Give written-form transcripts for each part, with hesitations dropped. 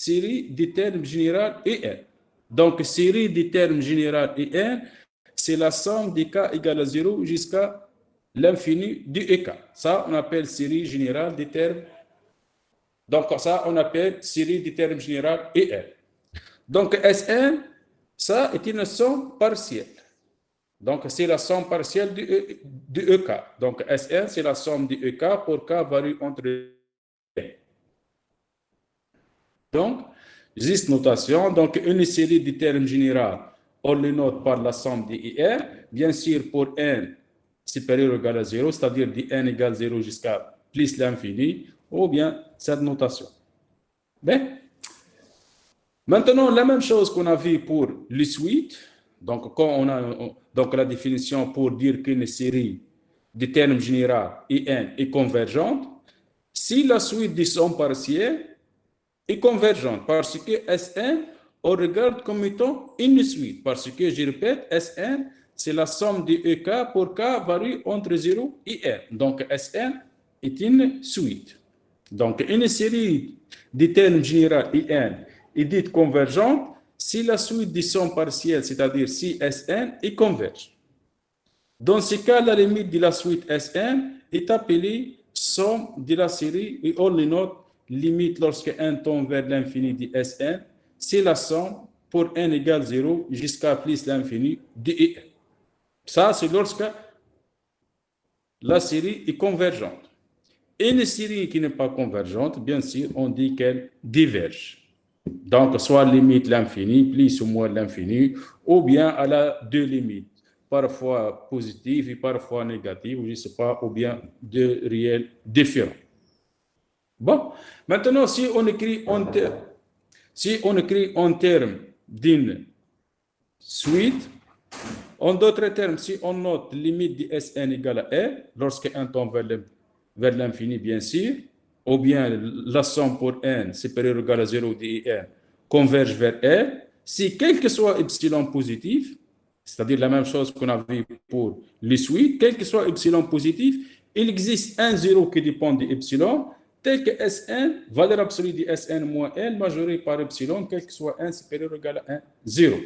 série des termes généraux EN. Donc, série des termes généraux EN, c'est la somme des k égale à 0 jusqu'à l'infini du EK. Ça, on appelle série générale des termes. Donc, ça, on appelle série des termes généraux EN. Donc, Sn, ça est une somme partielle. Donc, c'est la somme partielle du EK. Donc, Sn, c'est la somme du EK pour k varie entre. Donc, juste notation. Donc, une série de termes généraux, on les note par la somme des IR. Bien sûr, pour n supérieur ou égal à 0, c'est-à-dire de n égale 0 jusqu'à plus l'infini, ou bien cette notation. Bien. Maintenant, la même chose qu'on a vu pour les suites. Donc, quand on a donc la définition pour dire qu'une série de termes généraux IN est convergente, si la suite des sommes partielles est convergente, parce que Sn, on regarde comme étant une suite, parce que, je répète, Sn, c'est la somme de EK pour K varie entre 0 et N. Donc, Sn est une suite. Donc, une série de termes généraux IN est dite convergente si la suite des sommes partielles, c'est-à-dire si Sn, est converge. Dans ce cas, la limite de la suite Sn est appelée somme de la série et on le note limite lorsque n tend vers l'infini de Sn, c'est la somme pour n égale 0 jusqu'à plus l'infini de En. Ça, c'est lorsque la série est convergente. Et une série qui n'est pas convergente, bien sûr, on dit qu'elle diverge. Donc, soit limite l'infini, plus ou moins l'infini, ou bien elle a deux limites, parfois positives et parfois négatives, je ne sais pas, ou bien deux réels différents. Bon, maintenant, si on écrit en termes d'une suite, en d'autres termes, si on note limite de Sn égale à R, lorsque n tend vers l'infini, bien sûr, ou bien la somme pour n supérieure ou égale à 0 de n converge vers R, si quel que soit epsilon positif, c'est-à-dire la même chose qu'on a vu pour les suites, quel que soit epsilon positif, il existe un 0 qui dépend de epsilon, tel que Sn, valeur absolue de Sn moins L, majorée par epsilon, quel que soit n supérieur ou égal à 1, 0.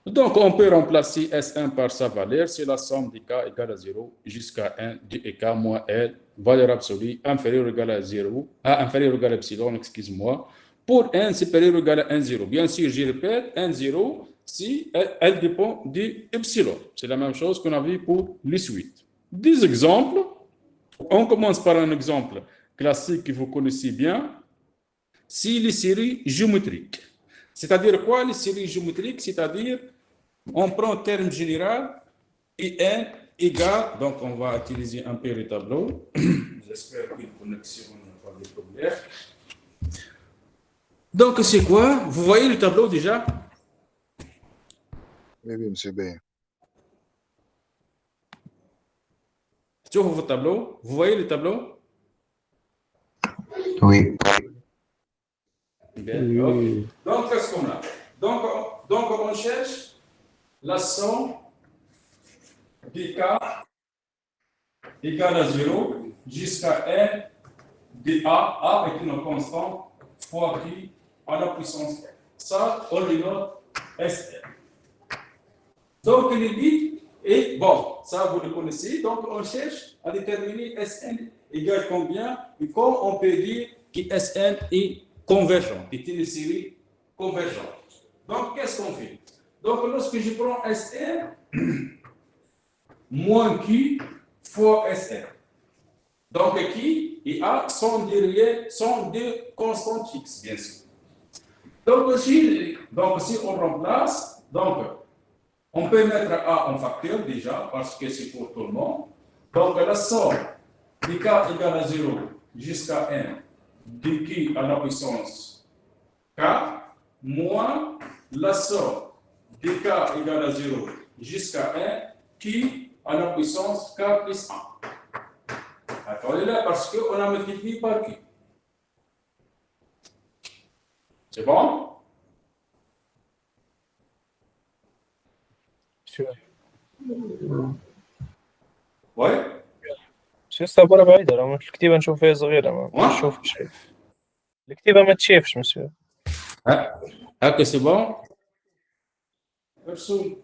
Donc, on peut remplacer S1 par sa valeur, c'est la somme de k égale à 0 jusqu'à 1 de k moins L, valeur absolue inférieure ou égale à 0, inférieure ou égale à epsilon, excuse-moi, pour n supérieur ou égal à 1, 0. Bien sûr, je répète, 1, 0, si elle dépend de epsilon. C'est la même chose qu'on a vu pour les suites. Des exemples. On commence par un exemple classique que vous connaissez bien. Si les séries géométriques. C'est-à-dire quoi, les séries géométriques? C'est-à-dire, on prend le terme général et n égale, donc on va utiliser un peu le tableau. J'espère que la connexion n'a pas de problème. Donc, c'est quoi? Vous voyez le tableau déjà? Oui, monsieur B. Sur votre tableau, vous voyez le tableau? Oui. Bien. Okay. Donc, qu'est-ce qu'on a? Donc, on cherche la somme de k égale à 0 jusqu'à n de a est une constante fois q à la puissance n. Ça, on le note Sn. Donc, le but est, bon, ça vous le connaissez, donc on cherche à déterminer Sn égale combien, et comme on peut dire que Sn est convergent, est une série convergente. Donc, qu'est-ce qu'on fait? Donc, lorsque je prends Sn, moins Q fois Sn. Donc, Q et A sont deux constantes fixes, bien sûr. Donc, si on remplace, donc, on peut mettre A en facteur déjà, parce que c'est pour tout le monde. Donc, la somme de K égale à 0 jusqu'à n de Q à la puissance K, moins la somme de K égale à 0 jusqu'à n Q à la puissance K plus 1. Attendez là, parce qu'on a multiplié par Q. C'est bon? Oui? شو السبورة بعيدة لو مش الكتيبة نشوف فيها صغيرة ما نشوف شيء. الكتيبة ما تشافش مسيو. هكا سي بون. ارسم.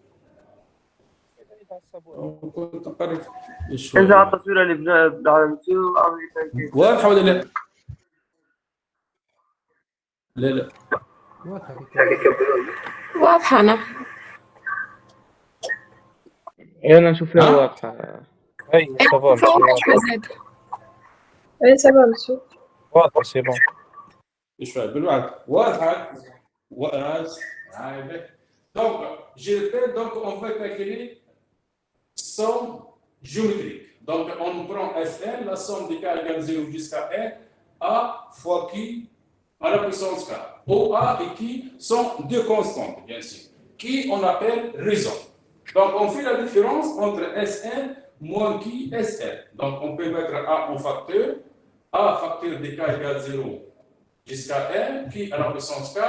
كنت نقرب شوية. انت على التصويره اللي بدا على مسيو واضحة ولا لا؟ لا لا واضحة أنا. أنا نشوف فيها واضحة. أي صافا واضحة زاد. أي سبب مسيو. واضحة سي بون. شوية بالوعد واضحة. Donc, je répète, donc on va calculer somme géométrique. Donc, on prend Fn, la somme des k égale 0 jusqu'à n, a fois qui à la puissance k. O, a et qui sont deux constantes, bien sûr, qui on appelle raison. Donc, on fait la différence entre Sn moins qui Sn. Donc, on peut mettre a en facteur, a facteur de k égale 0 jusqu'à n, qui à la puissance k,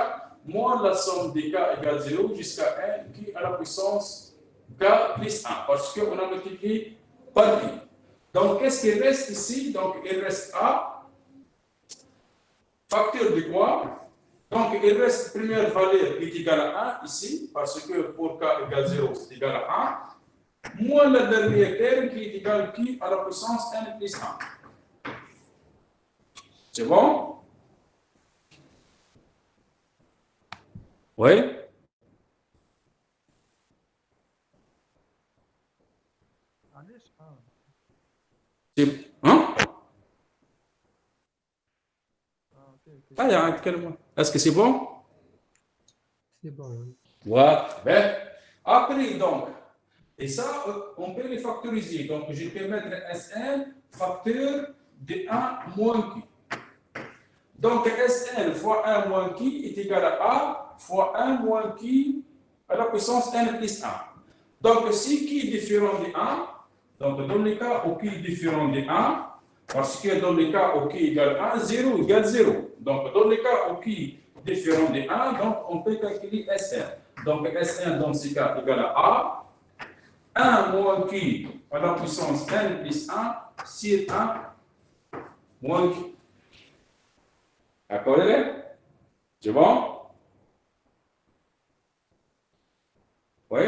moins la somme de k égale 0 jusqu'à n, qui à la puissance k plus 1, parce qu'on a multiplié par qui. Donc, qu'est-ce qui reste ici? Donc, il reste a, facteur de quoi? Donc, il reste première valeur qui est égale à 1 ici, parce que pour k égale 0, c'est égal à 1, moins le dernier terme qui est égal qui à la puissance n plus 1. C'est bon? Oui? Hein? Est-ce que c'est bon? C'est bon. Ouais. Ben, après, donc, et ça, on peut les factoriser. Donc, je peux mettre Sn facteur de 1 moins qui. Donc, Sn fois 1 moins qui est égal à A fois 1 moins qui à la puissance n plus 1. Donc, si qui est différent de 1, donc dans le cas où qui est différent de 1, parce que dans le cas où qui égale 1, 0 égale 0. Donc, dans le cas où qui est différent de 1, donc on peut calculer Sn. Donc, Sn dans ce cas égale à 1 moins qui à la puissance n plus 1 sur 1 moins qui. D'accord, c'est bon? Oui?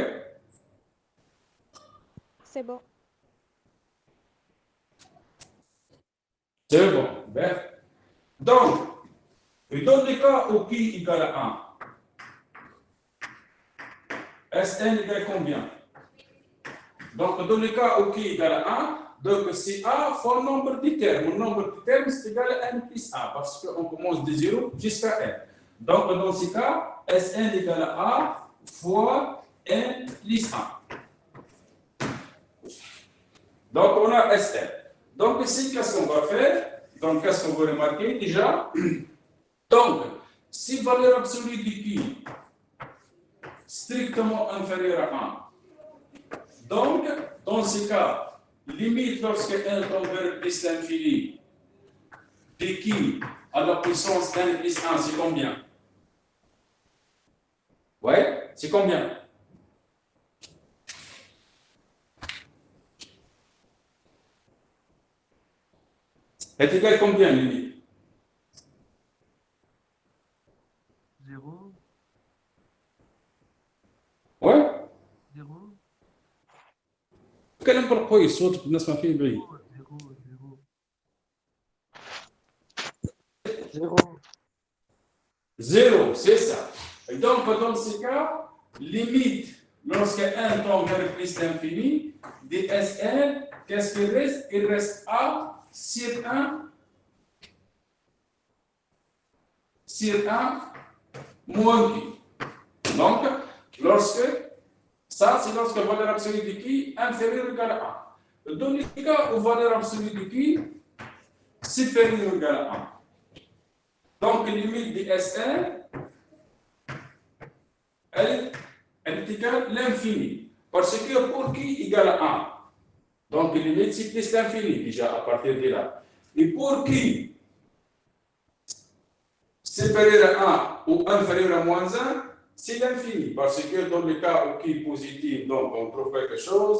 C'est bon. C'est bon. Ben. Donc, dans le cas où qui égale à 1, Sn égale combien? Donc, dans le cas où qui égale à 1, donc c'est A fois le nombre de termes. Le nombre de termes, c'est égal à n plus 1, parce qu'on commence de 0 jusqu'à n. Donc, dans ce cas, Sn égale à A fois n plus 1. Donc, on a Sn. Donc, ici, qu'est-ce qu'on va faire? Donc, qu'est-ce qu'on va remarquer déjà? Donc, si valeur absolue de pi strictement inférieure à 1, donc, dans ce cas, limite lorsque n tend vers plus l'infini, de qui à la puissance n plus 1, c'est combien? Ouais, c'est combien? Est égal à combien, limite? 0. Ouais? 0. تكلم بالقوي صوتك الناس ما فيه بعيد. 0. 0, c'est ça. Et donc, dans ce cas, limite, lorsque n tend vers plus l'infini, de Sn, qu'est-ce qu'il reste? Il reste A sur 1 moins qui. Donc, lorsque, ça c'est lorsque valeur absolue de qui inférieure ou égale à 1. Dans le cas où valeur absolue de qui supérieure ou égale à 1. Donc, limite de Sn, elle est égale à l'infini. Parce que pour qui égale à 1? Donc, limite, c'est plus l'infini déjà à partir de là. Et pour qui supérieur à 1 ou inférieur à moins 1, c'est l'infini. Parce que dans le cas où qui est positif, donc on trouve quelque chose,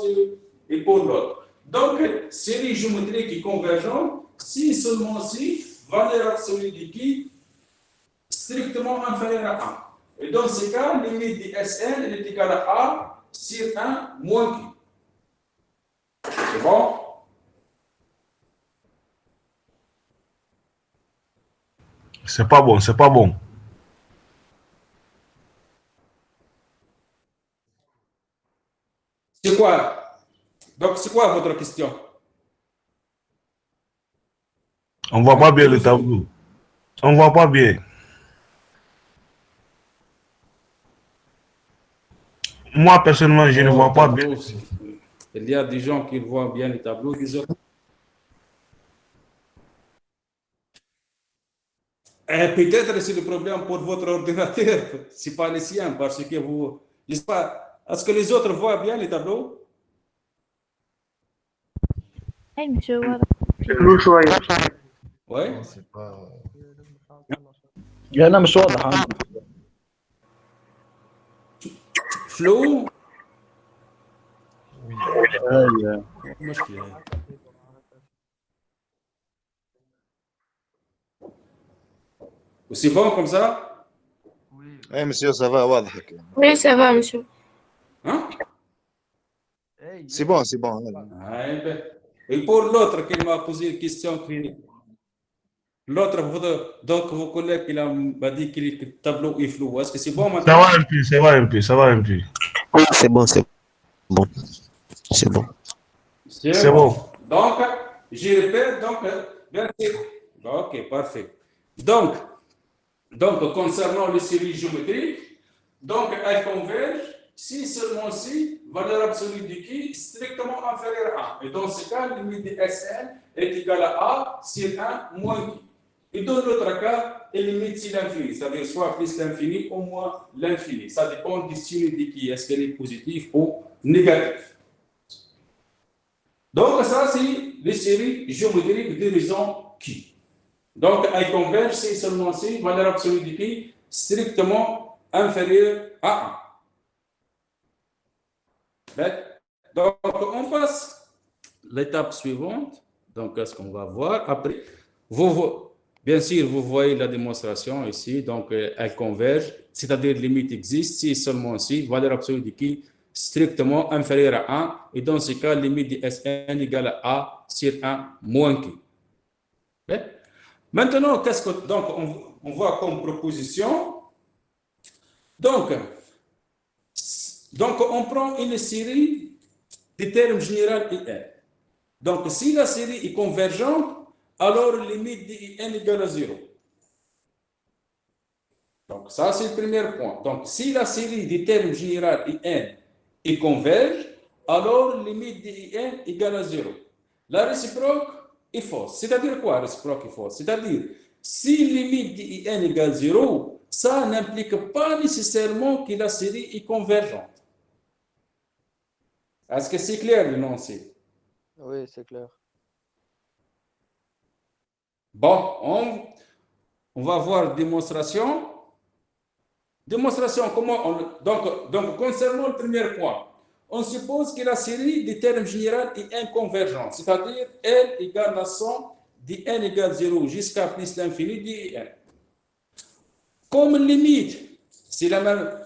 et pour l'autre. Donc, série géométrique convergente, si seulement si valeur absolue de qui strictement inférieur à 1. Et dans ce cas, limite de Sn elle est égale à A sur 1 moins Q. C'est bon? C'est pas bon, c'est pas bon. C'est quoi? Donc, c'est quoi votre question? On voit pas bien le tableau. On voit pas bien. Moi, personnellement, je ne vois pas bien. Il y a des gens qui voient bien les tableaux, des autres. Peut-être c'est le problème pour votre ordinateur, c'est pas le sien, parce que vous. Je sais pas, est-ce que les autres voient bien les tableaux? مش واضح. له شوية. Oui. لا مش واضح عندي. Flou? هاي مشكلة. C'est bon comme ça? Oui. اي مسيو سافا واضح هكا. Oui, ça va, monsieur. Hein? Hey, سي بون سي بون. Ah, ben. Et pour l'autre qui m'a posé une question, l'autre, donc vos collègues, il m'a dit que le tableau est flou. Est-ce que c'est bon Ça maintenant? va un peu, ça va un peu, ça va un peu. Oui, c'est bon, c'est bon. C'est bon. C'est bon. Donc, je répète, donc, bien sûr. Ok, parfait. Donc, concernant les séries géométriques, donc, elles convergent si seulement si valeur absolue de qui strictement inférieure à 1. Et dans ce cas, limite de Sn est égale à A sur 1 moins qui. Et dans l'autre cas, elle limite sur l'infini, c'est-à-dire soit plus l'infini ou moins l'infini. Ça dépend du signe de qui, est-ce qu'elle est positive ou négative. Donc, ça, c'est les séries géométriques de raison qui. Donc, elles convergent si seulement si valeur absolue de qui strictement inférieure à 1. Donc, on passe l'étape suivante. Donc, qu'est-ce qu'on va voir après? Bien sûr, vous voyez la démonstration ici. Donc, elles convergent, c'est-à-dire limite existe si seulement si valeur absolue de qui strictement inférieure à 1. Et dans ce cas, limite de Sn égale à A sur 1 moins qui. Maintenant, qu'est-ce que donc on voit comme proposition? Donc, on prend une série de termes généraux IN. Donc, si la série est convergente, alors limite de IN égale à 0. Donc, ça, c'est le premier point. Donc, si la série des termes généraux IN est converge, alors limite de IN égale à 0. La réciproque est fausse. C'est-à-dire quoi, réciproque est fausse? C'est-à-dire, si limite de IN égale 0, ça n'implique pas nécessairement que la série est convergente. Est-ce que c'est clair l'énoncé? Oui, c'est clair. Bon, on va voir démonstration. Démonstration, comment on... Donc, concernant le premier point, on suppose que la série des termes généraux est inconvergente, c'est-à-dire L égale la somme de N égale 0 jusqu'à plus l'infini de N. Comme limite, c'est la même.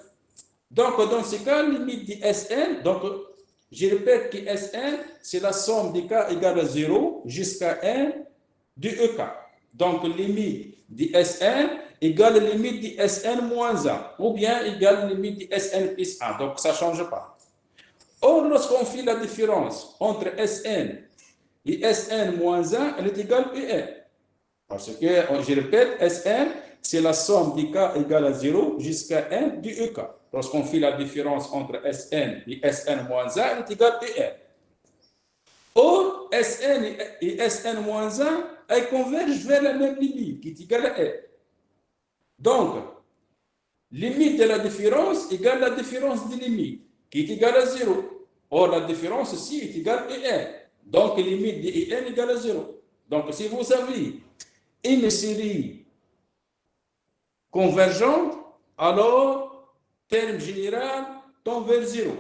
Donc, dans ce cas, limite de Sn, donc, je répète que Sn, c'est la somme des k égale à 0 jusqu'à N de EK. Donc, limite de Sn égale limite de Sn moins 1, ou bien égale limite de Sn plus 1. Donc, ça ne change pas. Or, lorsqu'on fait la différence entre Sn et Sn moins 1, elle est égale à En. Parce que, je répète, Sn, c'est la somme des k égale à 0 jusqu'à N de EK. Lorsqu'on fait la différence entre Sn et Sn moins 1, elle est égale à En. Or, Sn et Sn moins 1, elles convergent vers la même limite, qui est égale à N. Donc, limite de la différence égale la différence des limites, qui est égale à 0. Or, la différence ici est égale à N. Donc, limite de N égale à 0. Donc, si vous avez une série convergente, alors, terme général tend vers 0.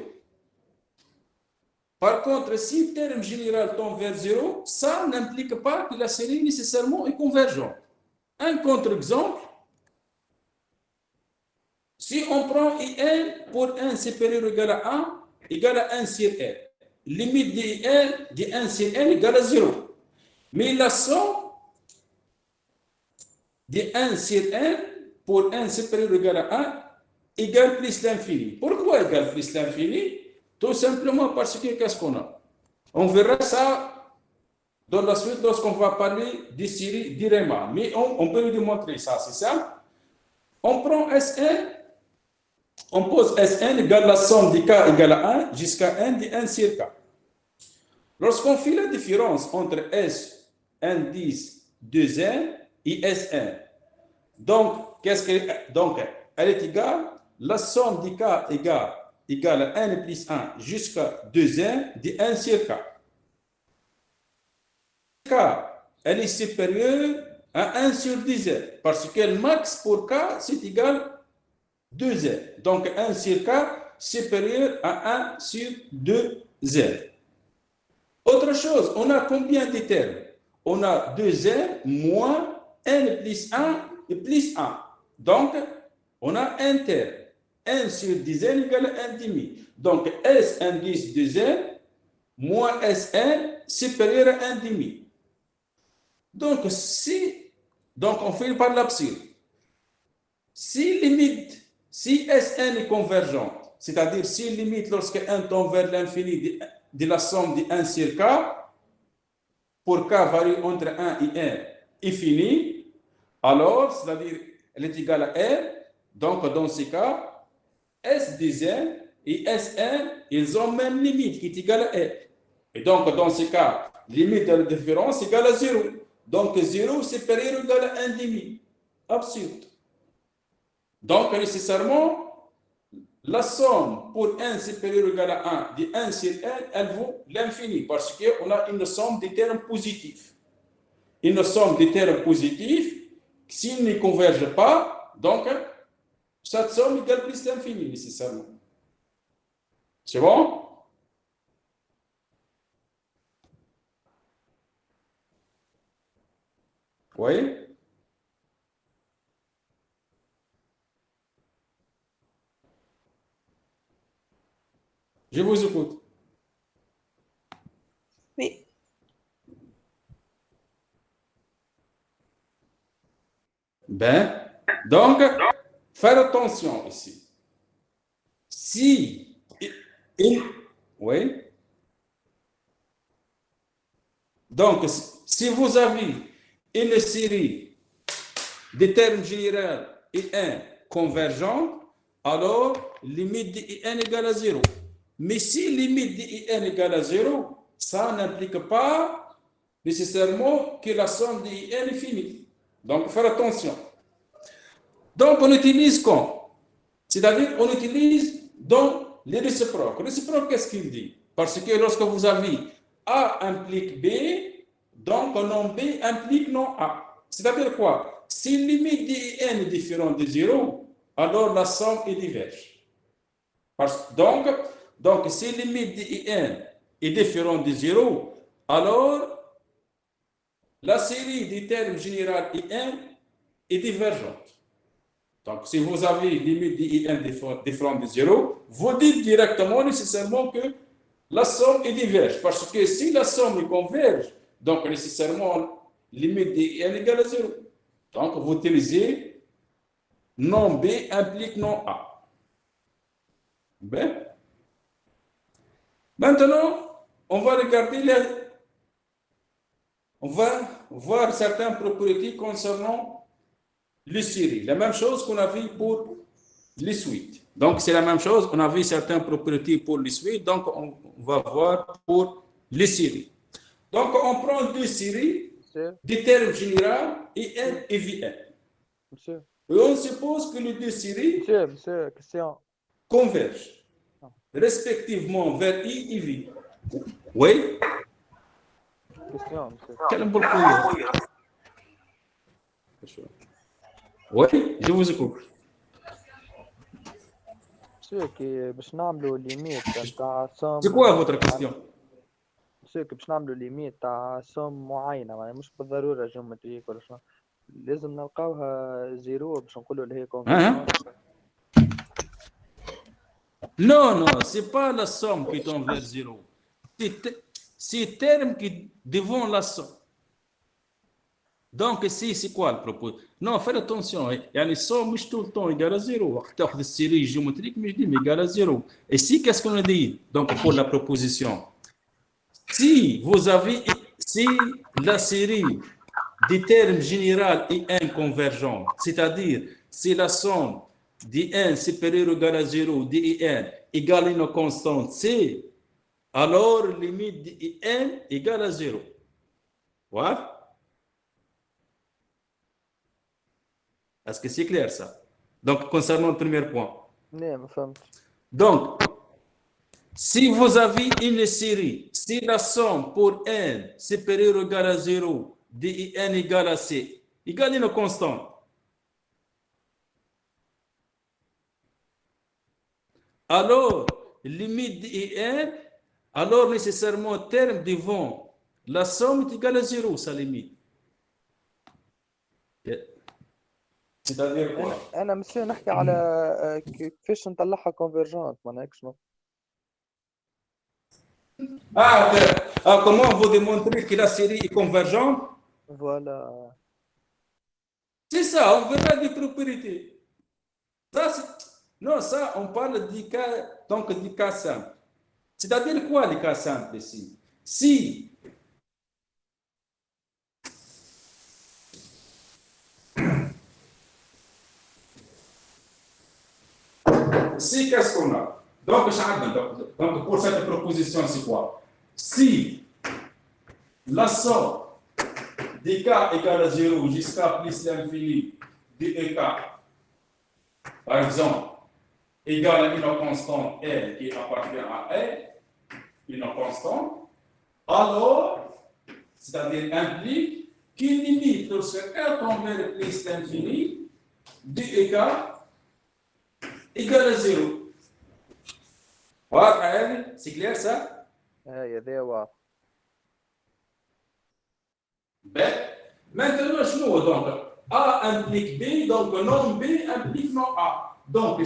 Par contre, si le terme général tend vers 0, ça n'implique pas que la série nécessairement est convergente. Un contre-exemple, Si on prend IN pour n supérieur ou égal à 1, égal à 1 sur n. Limite d'IN de 1 sur n égale à 0. Mais la somme de 1 sur n pour n supérieur ou égal à 1 égale plus l'infini. Pourquoi égale plus l'infini? Tout simplement parce que qu'est-ce qu'on a? On verra ça dans la suite lorsqu'on va parler des séries de Riemann. Mais on peut lui démontrer ça, c'est ça. On prend Sn, on pose Sn égale la somme de k égale à 1 jusqu'à n de 1 sur k. Lorsqu'on fait la différence entre S, N10, 2n et Sn, donc, elle est égale, la somme de k égale à n plus 1 jusqu'à 2n de 1 sur k. K, elle est supérieure à 1 sur 10n, parce que le max pour k, c'est égal à 2n. Donc, 1 sur k supérieur à 1 sur 2n. Autre chose, on a combien de termes? On a 2n moins n plus 1 et plus 1. Donc, on a un terme. 1 sur 10n égale à 1 demi. Donc, Sn 10 2n moins Sn supérieur à 1 demi. Donc, on fait par l'absurde. Si Sn est convergente, c'est-à-dire si limite lorsque n tend vers l'infini de la somme de 1 sur k, pour k varie entre 1 et 1 est fini, alors, c'est-à-dire elle est égale à r, donc dans ce cas, S de n et Sn, ils ont même limite qui est égale à r. Et donc, dans ce cas, limite de la différence est égale à 0. Donc, 0 supérieur ou égal à 1 demi. Absurde. Donc, nécessairement, la somme pour 1 supérieur ou égal à 1 de 1 sur n, elle vaut l'infini parce qu'on a une somme de termes positifs. Une somme de termes positifs, s'ils ne convergent pas, donc, cette somme égale plus l'infini, nécessairement. C'est bon? Oui? Je vous écoute. Oui. Ben, donc, faire attention ici. Oui. Donc, si vous avez une série de termes généraux IN convergents, alors limite de IN égale à 0. Mais si limite de IN égale à 0, ça n'implique pas nécessairement que la somme de IN est finie. Donc, faire attention. Donc, on utilise quoi? C'est-à-dire, on utilise dans les réciproques. Réciproque, qu'est-ce qu'il dit? Parce que lorsque vous avez A implique B, donc non B implique non A. C'est-à-dire quoi? Si limite de IN est différente de 0, alors la somme est diverge. Donc, si limite de IN est différente de 0, alors la série des termes généraux IN est divergente. Donc, si vous avez limite de IN différente de 0, vous dites directement nécessairement que la somme est diverge. Parce que si la somme converge, donc nécessairement limite de IN égale à 0. Donc, vous utilisez non B implique non A. Ben. Maintenant, on va regarder on va voir certaines propriétés concernant les séries. La même chose qu'on a vu pour les suites. Donc, c'est la même chose. On a vu certaines propriétés pour les suites. Donc, on va voir pour les séries. Donc, on prend deux séries des termes généraux IN et VN. Monsieur. Et on suppose que les deux séries Monsieur, question. convergent respectivement vers I et V. Oui? Question, monsieur. Quel pourquoi? Oui, je vous écoute. Monsieur, كي باش نعملوا ليميت نتاع سوم. C'est quoi votre question? monsieur, كي باش نعملوا ليميت تاع سوم معينة معناها مش بالضرورة جيومتريك ولا شنو. لازم نلقاوها زيرو باش نقولوا اللي هي كونفرجنس. Non, non, c'est pas la somme qui tend vers 0. C'est terme qui devant la somme. Donc, ici, c'est quoi le propos? Non, faites attention. La somme, tout le temps égale à 0. Quand on a une série géométrique, mais je dis égale à 0. Et ici, qu'est-ce qu'on a dit? Donc, pour la proposition. Si la série des termes généraux est inconvergente, c'est-à-dire si la somme d'N supérieure ou égale à 0, d'N égale à une constante C, alors limite d'N égale à 0. What? Est-ce que c'est clair ça? Donc, concernant le premier point. لا ما فهمت. Donc, si vous avez une série, si la somme pour n supérieure ou égale à 0, d'N égale à C, égale à une constante. Alors, limite d'N, alors nécessairement terme devant la somme est égale à 0, sa limite. C'est-à-dire quoi? انا مسيو نحكي على كيفاش نطلعها كونفرجنت معناها هيك شنو. Comment vous démontrez que la série est convergente? Voilà. C'est ça, on verra des propriétés. Non, ça, on parle du cas, donc du cas simple. C'est-à-dire quoi le cas simple ici? Si qu'est-ce qu'on a? Donc, pour cette proposition, c'est quoi? Si la somme des k égale à 0 jusqu'à plus l'infini de ek, par exemple, égale à une constante L qui appartient à L, une constante, alors, c'est-à-dire implique qu'il limite lorsque L tend vers plus l'infini de ek égale à 0. Voilà, c'est clair ça? هاي هذا واضح. Maintenant, donc, A implique B, donc non B implique non A. Donc,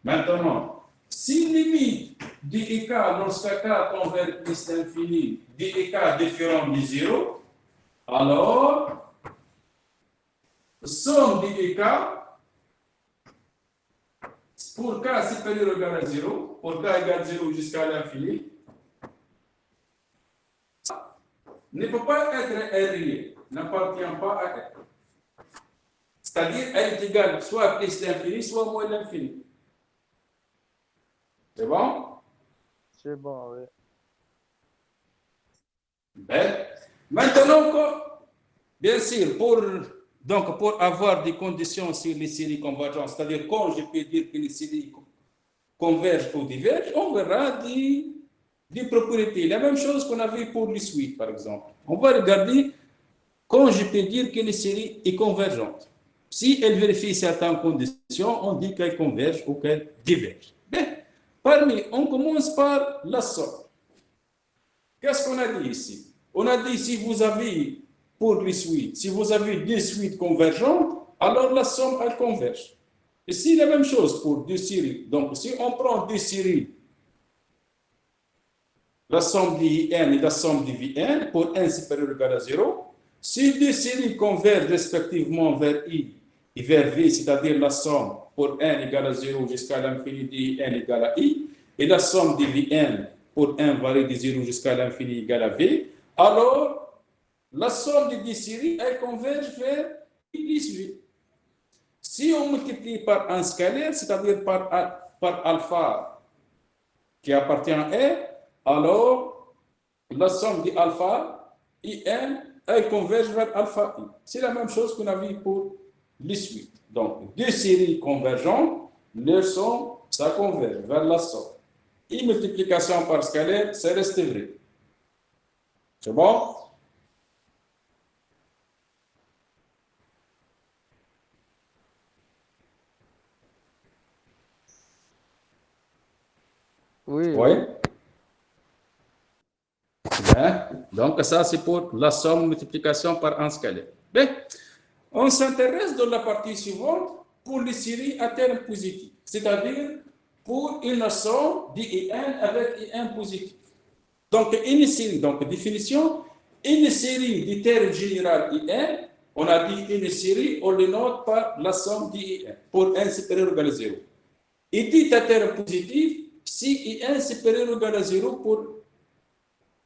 maintenant, si limite de EK lorsque K tend vers plus l'infini, de EK différent de 0, alors, somme de EK pour K supérieur ou égal à 0, pour K égale 0 jusqu'à l'infini, ne peut pas être réel, n'appartient pas à R. C'est-à-dire, elle est égale soit à plus l'infini, soit moins l'infini. C'est bon? C'est bon, oui. Maintenant, bien sûr, pour avoir des conditions sur les séries convergentes, c'est-à-dire quand je peux dire que les séries convergent ou divergent, on verra des propriétés. La même chose qu'on avait pour les suites, par exemple. On va regarder quand je peux dire que les séries est convergente. Si elle vérifie certaines conditions, on dit qu'elle converge ou qu'elle diverge. On commence par la somme. Qu'est-ce qu'on a dit ici? On a dit si vous avez, pour les suites, si vous avez deux suites convergentes, alors la somme, elle converge. Ici, la même chose pour deux séries. Donc, si on prend deux séries, la somme de IN et la somme de VN, pour n supérieur ou égal à 0, si deux séries convergent respectivement vers I et vers V, c'est-à-dire la somme pour n égale à 0 jusqu'à l'infini de n égale à I, et la somme de Vn pour n varié de 0 jusqu'à l'infini égale à V, alors la somme des deux séries, elle converge vers I+V. Si on multiplie par un scalaire, c'est-à-dire par alpha qui appartient à R, alors la somme de alpha IN, elle converge vers alpha I. C'est la même chose qu'on a vu pour les suites. Donc, deux séries convergentes, leur somme, ça converge vers la somme. Et multiplication par scalaire, ça reste vrai. C'est bon? Oui. Oui. Bien. Donc, ça, c'est pour la somme multiplication par un scalaire. Bien. On s'intéresse dans la partie suivante pour les séries à terme positif. C'est-à-dire pour une somme d'IN avec IN positif. Donc, une série, donc définition, une série du terme général IN, on a dit une série, on le note par la somme d'IN pour n supérieur ou égal à 0. Et dit à terme positif, si IN supérieur ou égal à 0 pour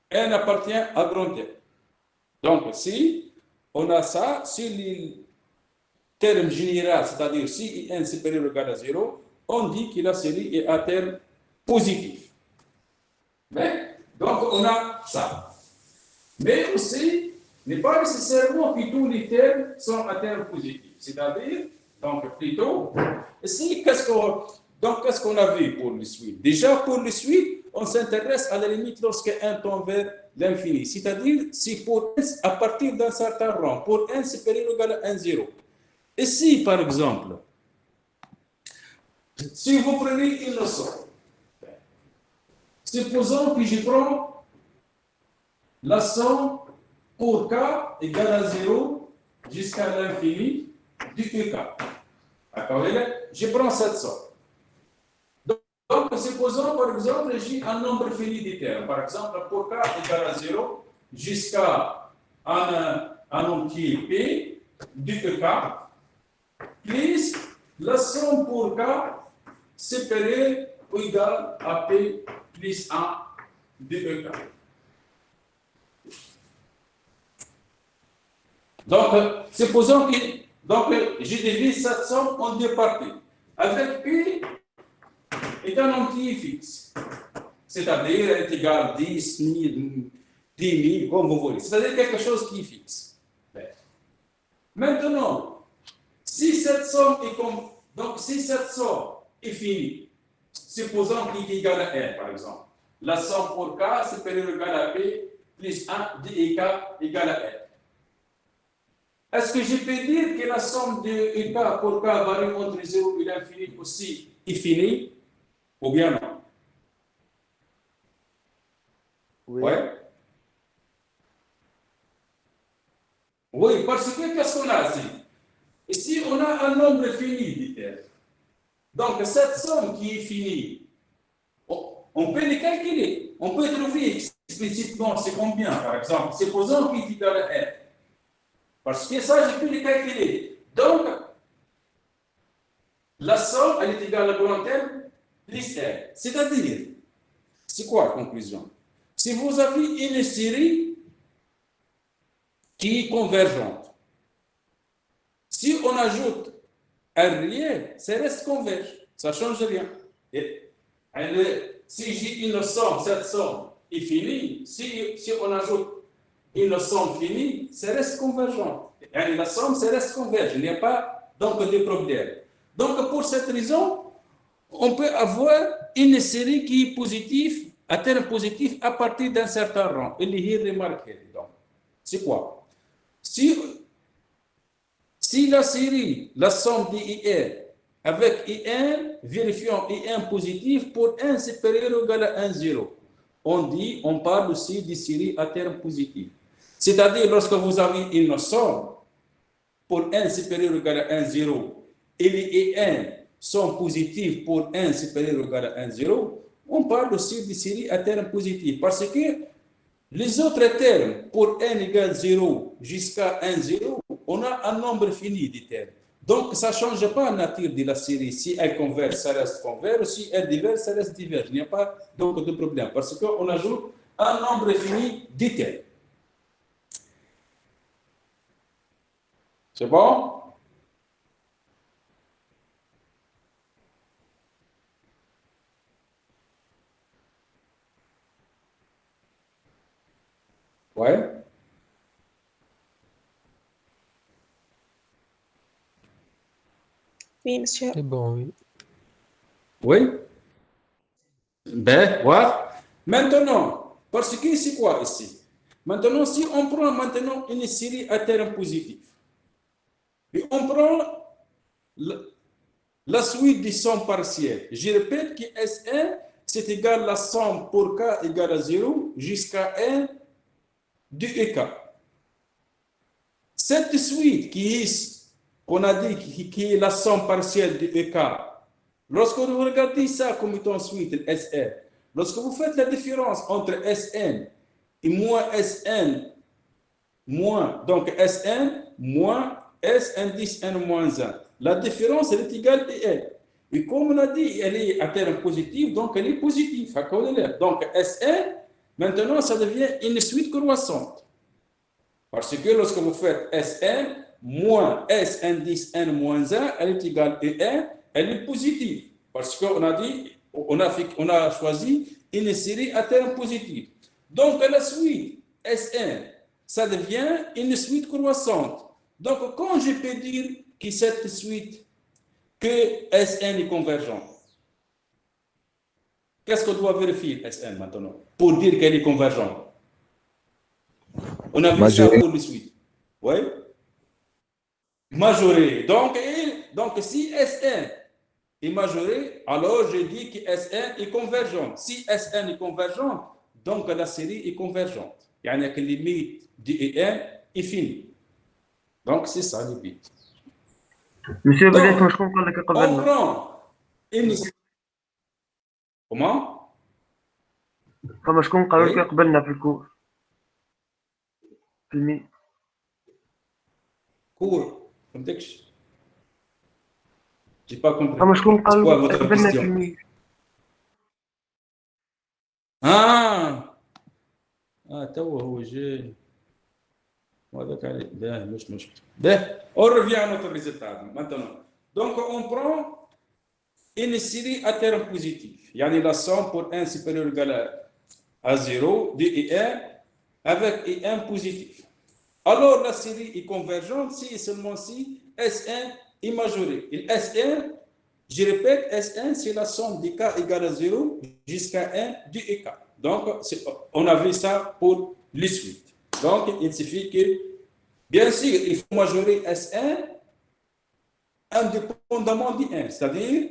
n appartient à grand N. Donc, si on a ça, si le terme général, c'est-à-dire si IN supérieur ou égal à 0, on dit que la série est à terme positif. Mais, donc, on a ça. Mais aussi, il n'est pas nécessairement que tous les termes sont à terme positif. C'est-à-dire, donc, plutôt, ici, qu'est-ce qu'on a vu pour le suite? Déjà, pour le suite, on s'intéresse à la limite lorsque n tend vers l'infini. C'est-à-dire, si pour n, à partir d'un certain rang, pour n supérieur ou égal à 1, 0. Ici, par exemple, si vous prenez une somme, supposons que je prends la somme pour k égale à 0 jusqu'à l'infini du EK. D'accord? Je prends cette somme. Donc, supposons par exemple, j'ai un nombre fini de termes. Par exemple, pour k égale à 0 jusqu'à un entier P du EK, plus la somme pour k supérieure ou égale à P plus 1 du EK. Donc, supposons que je divise cette somme en deux parties. Avec P est un entier fixe. C'est-à-dire, elle est égale à 10 000, 10 000, comme vous voulez. C'est-à-dire quelque chose qui est fixe. Maintenant, si cette somme est finie, supposons qu'il est égal à n, par exemple. La somme pour k supérieure ou égale à p plus 1 de k égale à n. Est-ce que je peux dire que la somme de k pour k varie entre 0 et l'infini aussi est finie? Ou bien non? Oui. Ouais. Oui, parce que qu'est-ce qu'on a ici? Ici, on a un nombre fini de termes. Donc, cette somme qui est finie, on peut les calculer. On peut trouver explicitement c'est combien, par exemple. Supposons qu'il est égal à n. Parce que ça, je peux les calculer. Donc, la somme, elle est égale à grand M plus n. C'est-à-dire, c'est quoi la conclusion? Si vous avez une série qui est convergente, si on ajoute un réel, ça reste converge. Ça ne change rien. Et si j'ai une somme, cette somme est finie. Si on ajoute une somme finie, ça reste convergent. Et la somme, ça reste converge. Il n'y a pas donc de problème. Donc, pour cette raison, on peut avoir une série qui est positive, à terme positif, à partir d'un certain rang. Il est remarqué. Donc, c'est quoi? Si la série, la somme d'IN avec IN, vérifions IN positif pour n supérieur ou égal à 1, 0. On parle aussi de série à terme positif. C'est-à-dire, lorsque vous avez une somme pour n supérieur ou égal à 1, 0, et les IN sont positifs pour n supérieur ou égal à 1, 0, on parle aussi de série à terme positif. Parce que les autres termes, pour n égale 0 jusqu'à 1, 0, on a un nombre fini de termes. Donc, ça ne change pas la nature de la série. Si elle converge, ça reste converge. Si elle diverge, ça reste diverge. Il n'y a pas donc de problème. Parce qu'on ajoute un nombre fini de termes. C'est bon? Ouais. Oui, monsieur. C'est bon, oui. Oui. Ben, ouais. Maintenant, parce que c'est quoi ici? Maintenant, si on prend maintenant une série à terme positif, et on prend la suite des sommes partielles, je répète que Sn, c'est égal à la somme pour k égale à 0 jusqu'à n du EK. Cette suite qu'on a dit qui est la somme partielle du EK Lorsque vous regardez ça comme étant suite, le Sn, lorsque vous faites la différence entre Sn et moins Sn, donc Sn moins S indice n moins 1, la différence elle est égale à n. Et comme on a dit, elle est à terme positif, donc elle est positive. Donc Sn, maintenant, ça devient une suite croissante. Parce que lorsque vous faites Sn moins S indice n moins 1, elle est égale à n, elle est positive. Parce qu'on a dit, on a choisi une série à terme positif. Donc la suite Sn, ça devient une suite croissante. Donc quand je peux dire que cette suite, que Sn est convergente, qu'est-ce qu'on doit vérifier Sn maintenant pour dire qu'elle est convergente? On a vu ça pour les suites. Oui. Majoré. Donc si Sn est majoré, alors je dis que Sn est convergente. Si Sn est convergente, donc la série est convergente. Il y a une limite de n est finie. Donc c'est ça le but. Monsieur بديت شكون قال لك On قبلنا؟ prend une... Comment? فما شكون قال Oui. لك قبلنا في الكور؟ في المي Cours. فهمتكش. J'ai pas compris. فما شكون C'est قال quoi لك votre قبلنا في question? المي توا هو جاي. وهذاك عليه. ده مش مشكل. ده on revient à notre résultat maintenant. Donc on prend une série à terme positif. يعني la somme pour n supérieur ou égal à 0 de en avec en positif. Alors la série est convergente si et seulement si Sn est majoré. Et Sn, je répète, Sn c'est la somme des k égale à 0 jusqu'à 1 du ek. Donc on a vu ça pour les suites. Donc il suffit que, bien sûr, il faut majorer Sn indépendamment de 1, c'est-à-dire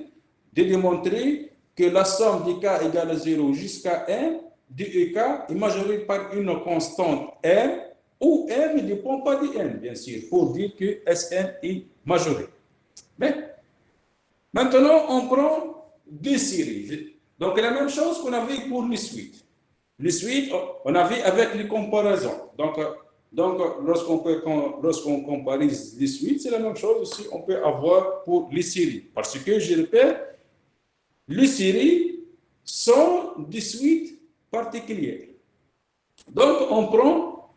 de démontrer que la somme des k égale à 0 jusqu'à 1 du ek est majorée par une constante n, où n ne dépend pas de n, bien sûr, pour dire que Sn est majoré. Mais maintenant, on prend deux séries. Donc, la même chose qu'on avait pour les suites. Les suites, on avait avec les comparaisons. Donc lorsqu'on comparise les suites, c'est la même chose aussi on peut avoir pour les séries. Parce que, je répète, les séries sont des suites particulières. Donc, on prend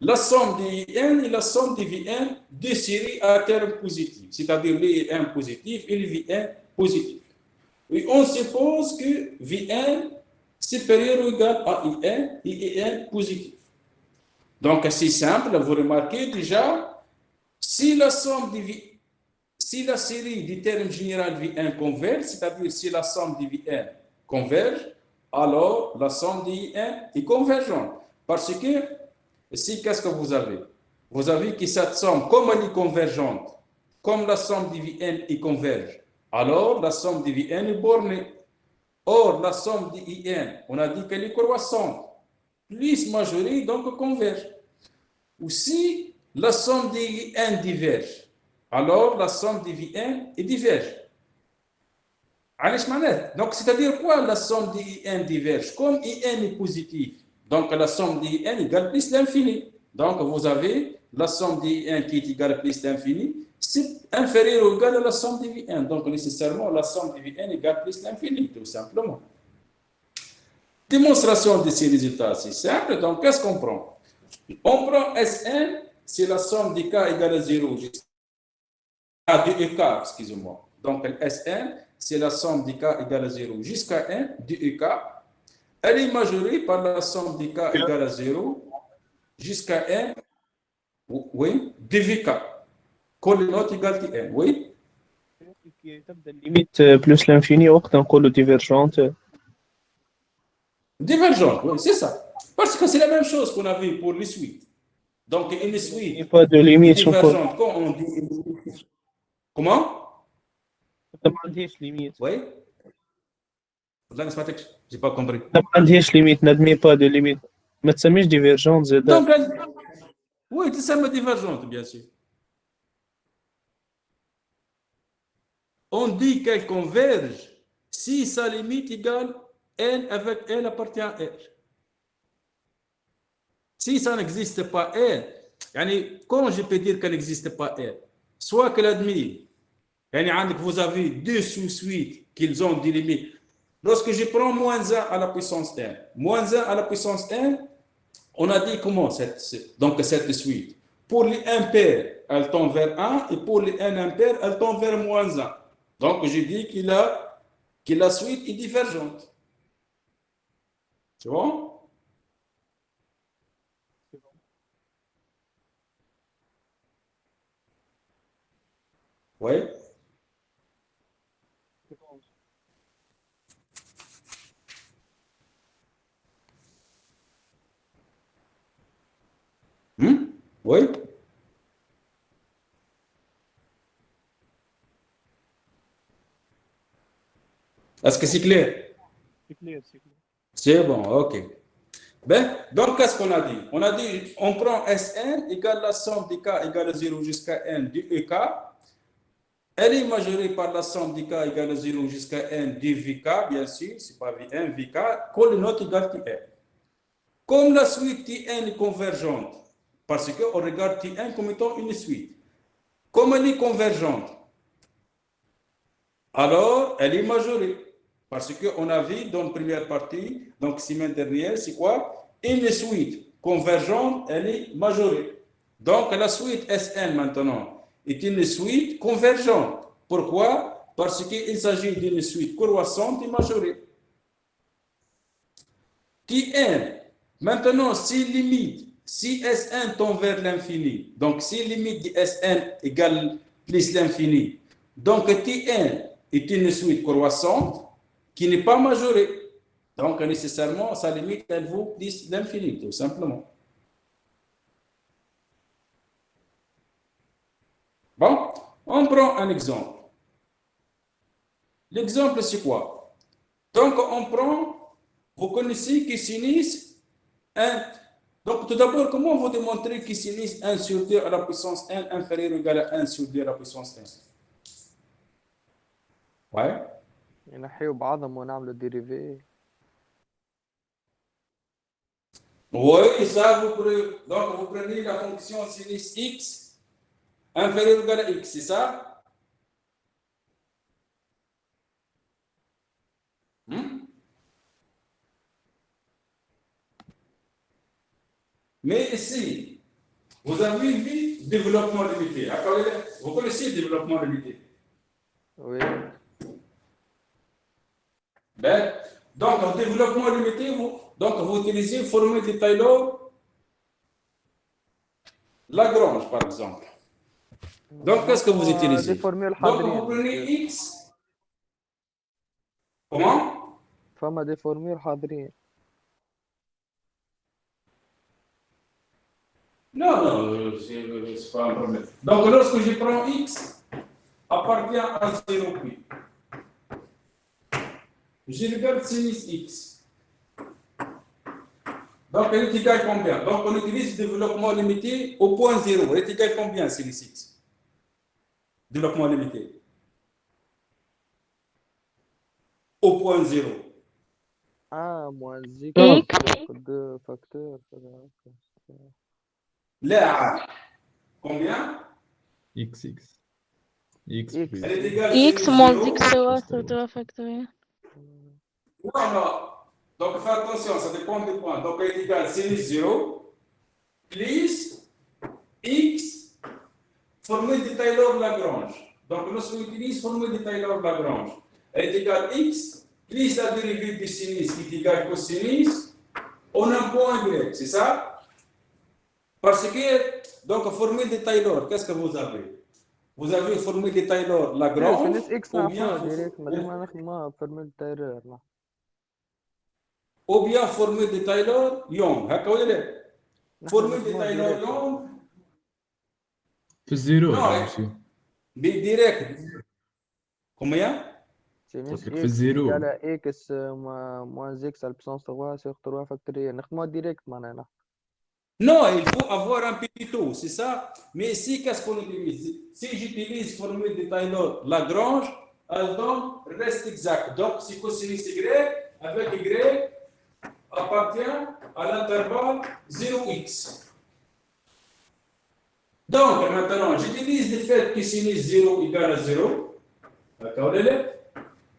la somme des Vn et la somme des Vn de séries à terme positif, c'est-à-dire les Vn positifs et les Vn positifs. Et on suppose que Vn supérieur ou égal à In et In positif. Donc, c'est simple, vous remarquez déjà, si la série du terme général Vn converge, c'est-à-dire si la somme des Vn converge, alors la somme des In est convergente. Parce que, ici, qu'est-ce que vous avez? Vous avez que cette somme, comme elle est convergente, comme la somme des Vn est converge, alors la somme des Vn est bornée. Or, la somme des In, on a dit qu'elle est croissante, plus majorée, donc converge. Ou si la somme des In diverge, alors la somme des Vn est diverge. Donc, c'est-à-dire quoi la somme des In diverge? Comme In est positif, donc la somme des In égale plus l'infini. Donc, vous avez la somme des In qui est égale à plus l'infini, c'est inférieur ou égal à la somme des Vn. Donc, nécessairement, la somme des Vn égale plus l'infini, tout simplement. Démonstration de ces résultats, c'est simple. Donc, qu'est-ce qu'on prend? On prend Sn, c'est la somme des k égale à 0 jusqu'à de ek, excusez-moi. Donc, Sn, c'est la somme des k égale à 0 jusqu'à 1 de ek. Elle est majorée par la somme des k égale à 0 jusqu'à 1, oui, de vk. كل نوت égale à n, oui. تبدا الليميت بلس لانفيني وقت نقولوا ديفيرجونت. Divergente, oui, c'est ça. Parce que c'est la même chose qu'on a vu pour les suites. Donc, une suite pas de limite divergente, quand on dit... Comment? ما عنديش ليميت. Oui. لا ما سمعتكش، j'ai pas compris. ما عنديش ليميت ندمي با دو ليميت ما تسميش ديفيرجونت زاد. Donc, oui, تسمى divergente, bien sûr. on dit qu'elle converge si sa limite égale n avec n appartient à R. Si ça n'existe pas R, comment je peux dire qu'elle n'existe pas R? Soit qu'elle admet, vous avez deux sous-suites qu'ils ont des limites. Lorsque je prends moins 1 à la puissance n, moins 1 à la puissance n, on a dit comment cette suite. Pour les impairs, elle tend vers 1 et pour les n impairs, elle tend vers moins 1. Donc, je dis que la suite est divergente. C'est bon? Oui? Oui? Est-ce que c'est clair? C'est clair, c'est clair. C'est bon, ok. Donc, qu'est-ce qu'on a dit? On a dit, on prend Sn égale la somme des k égale à 0 jusqu'à n du EK. Elle est majorée par la somme des k égale à 0 jusqu'à n du Vk, bien sûr, c'est pas Vn, Vk, quand le note égale Tn. Comme la suite Tn est convergente, parce qu'on regarde Tn comme étant une suite. Comme elle est convergente, alors elle est majorée. Parce qu'on a vu dans la première partie, donc semaine dernière, c'est quoi? Une suite convergente, elle est majorée. Donc la suite Sn maintenant est une suite convergente. Pourquoi? Parce qu'il s'agit d'une suite croissante et majorée. Tn, maintenant, si Sn tend vers l'infini, donc si limite de Sn égale plus l'infini, donc Tn est une suite croissante qui n'est pas majorée. Donc, nécessairement, sa limite, elle vaut plus l'infini, tout simplement. Bon, on prend un exemple. L'exemple, c'est quoi? Donc, on prend, vous connaissez que sinus 1. Donc, tout d'abord, comment vous démontrez que sinus 1 sur 2 à la puissance n inférieur ou égal à 1 sur 2 à la puissance n? Ouais. ينحيوا بعضهم ونعملوا ديريفي. Oui, ça, donc vous prenez la fonction sinus x inférieur ou égal à x, c'est ça? Mais ici, vous avez vu développement limité. Vous connaissez le développement limité? Oui. Donc, en développement limité, vous utilisez formule de Taylor-Lagrange, par exemple. Donc, qu'est-ce que vous utilisez? Donc, vous prenez x. Comment? فما دي فورميل حاضرين. Non, c'est pas un problème. Donc, lorsque je prends x appartient à 0 puis. Je regarde sinus x. Donc, elle est égale combien? Donc, on utilise le développement limité au point 0. Elle est égale combien, sinus x? Développement limité. Au point 0. moins z. De facteur. Là, combien? X. Elle est égale X sinus moins 0. X سوا factoriel. Voilà. Donc, faites attention, ça dépend des points. Donc, elle est égale sinus 0 plus x formule de Taylor-Lagrange. Donc, lorsqu'on utilise formule de Taylor-Lagrange, elle est égale x plus la dérivée du sinus qui est égale cosinus en un point y, c'est ça? Parce que, donc, formule de Taylor, qu'est-ce que vous avez? Vous avez formule de Taylor-Lagrange ou bien formule de Taylor-Young. Formule de Taylor-Young. في الزيرو Non, ماشي direct. Combien? Sinus في x الزيرو. égale à x moins x à la puissance 3 sur 3 factoriel. نخدموها direct معناها. Non, il faut avoir un petit taux, c'est ça. Mais ici, qu'est-ce qu'on utilise? Si j'utilise formule de Taylor-Lagrange, donc reste exact. Donc, si cosinus y avec y appartient à l'intervalle 0x. Donc, maintenant, j'utilise le fait que sinus 0 égale à 0. D'accord,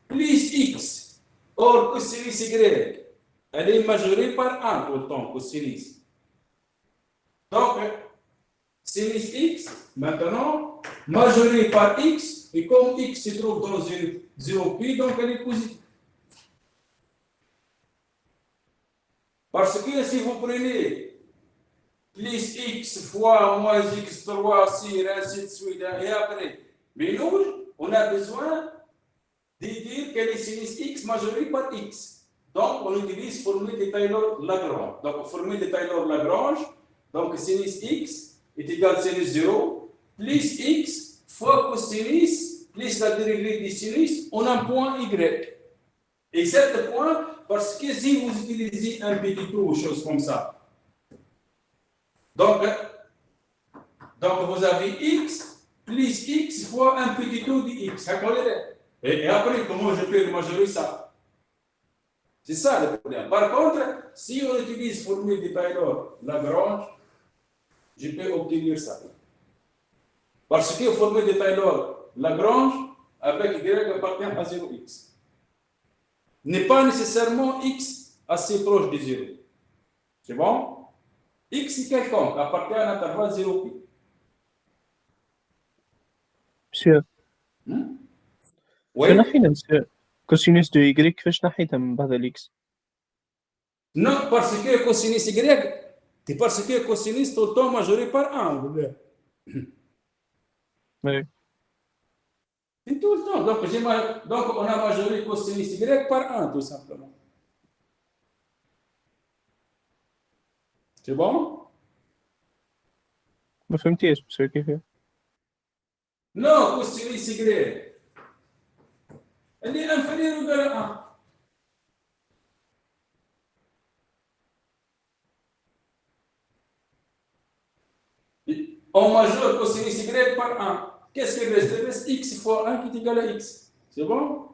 plus x. Or, cosinus y, elle est majorée par 1 tout le temps, cosinus. Donc, sinus x, maintenant, majorée par x, et comme x se trouve dans 0pi, donc elle est positive. Parce que si vous prenez plus x fois moins x3, 6, ainsi de suite, et après, mais nous, on a besoin de dire quelle est sinus x majorée par x. Donc, on utilise formule de Taylor-Lagrange. Donc, formule de Taylor-Lagrange, donc sinus x est égal à sinus 0 plus x fois cosinus plus la dérivée du sinus, on a un point y. Et cet point, parce que si vous utilisez un petit trou ou chose comme ça, donc vous avez x plus x fois un petit trou de x. Et après, comment je peux majorer ça? C'est ça le problème. Par contre, si on utilise la formule de Taylor-Lagrange, je peux obtenir ça. Parce que la formule de Taylor-Lagrange avec y appartient à 0x. N'est pas nécessairement x assez proche de 0. C'est bon? X quelconque appartient à l'intervalle 0pi. monsieur Oui? شو نحينا monsieur cosinus de y كيفاش نحيتها من بعد الاكس؟ Non, parce que cosinus y, c'est parce que cosinus tout le temps majoré par 1. Oui. C'est tout le temps. Donc, on a majoré cosinus y par 1, tout simplement. C'est bon? ما فهمتيش monsieur كيف؟ Non, cosinus y. Elle est inférieure ou égale à 1. On majeure cosinus y par 1. Qu'est-ce qu'il reste? Il reste x fois 1 qui est égal à x. C'est bon?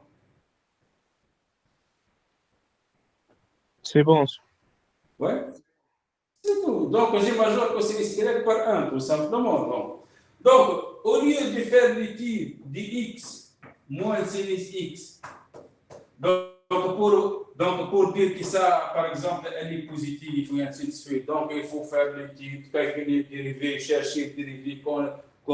C'est bon. Ouais. C'est tout. Donc, j'ai majeur cosinus y par 1, tout simplement. Donc, au lieu de faire l'étude de x moins sinus x, donc pour dire que ça, par exemple, elle est positive, et ainsi de suite, donc il faut faire l'étude, calculer les dérivés, chercher les dérivés quand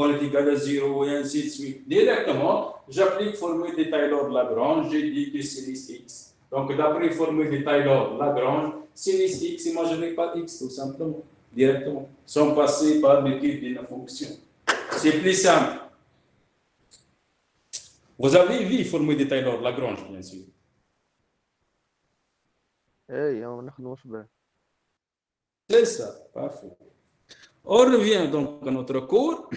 elle est égale à 0, et ainsi de suite. Directement, j'applique la formule de Taylor-Lagrange, j'ai dit que sinus x. Donc, d'après la formule de Taylor-Lagrange, sinus x est majoré par x, tout simplement, directement, sans passer par l'étude d'une fonction. C'est plus simple. Vous avez vu la formule de Taylor-Lagrange, bien sûr. اي ما نخدموش به. C'est ça, parfait. On revient donc à notre cours.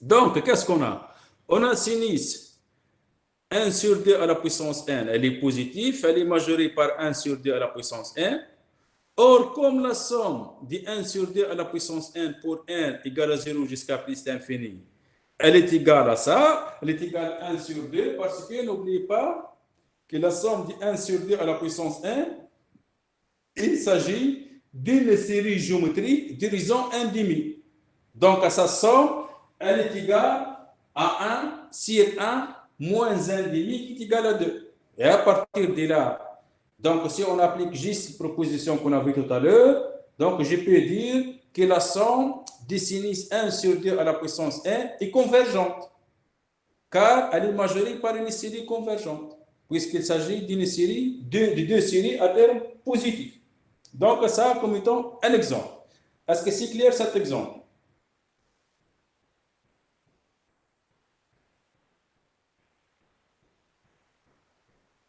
Donc, qu'est-ce qu'on a? On a sinus 1 sur 2 à la puissance n, elle est positive, elle est majorée par 1 sur 2 à la puissance n. Or, comme la somme de 1 sur 2 à la puissance n pour n égale à 0 jusqu'à plus l'infini, elle est égale à ça, elle est égale à 1 sur 2, parce que n'oubliez pas que la somme de 1 sur 2 à la puissance n, il s'agit d'une série géométrique d'horizon 1,5. Donc, à sa somme, elle est égale à 1 sur 1 moins 1,5 qui est égal à 2. Et à partir de là, donc si on applique juste la proposition qu'on a vue tout à l'heure, donc je peux dire que la somme de sinus 1 sur 2 à la puissance n est convergente, car elle est majorée par une série convergente, puisqu'il s'agit d'une série, de deux séries à terme positif. Donc, ça comme étant un exemple. Est-ce que c'est clair cet exemple?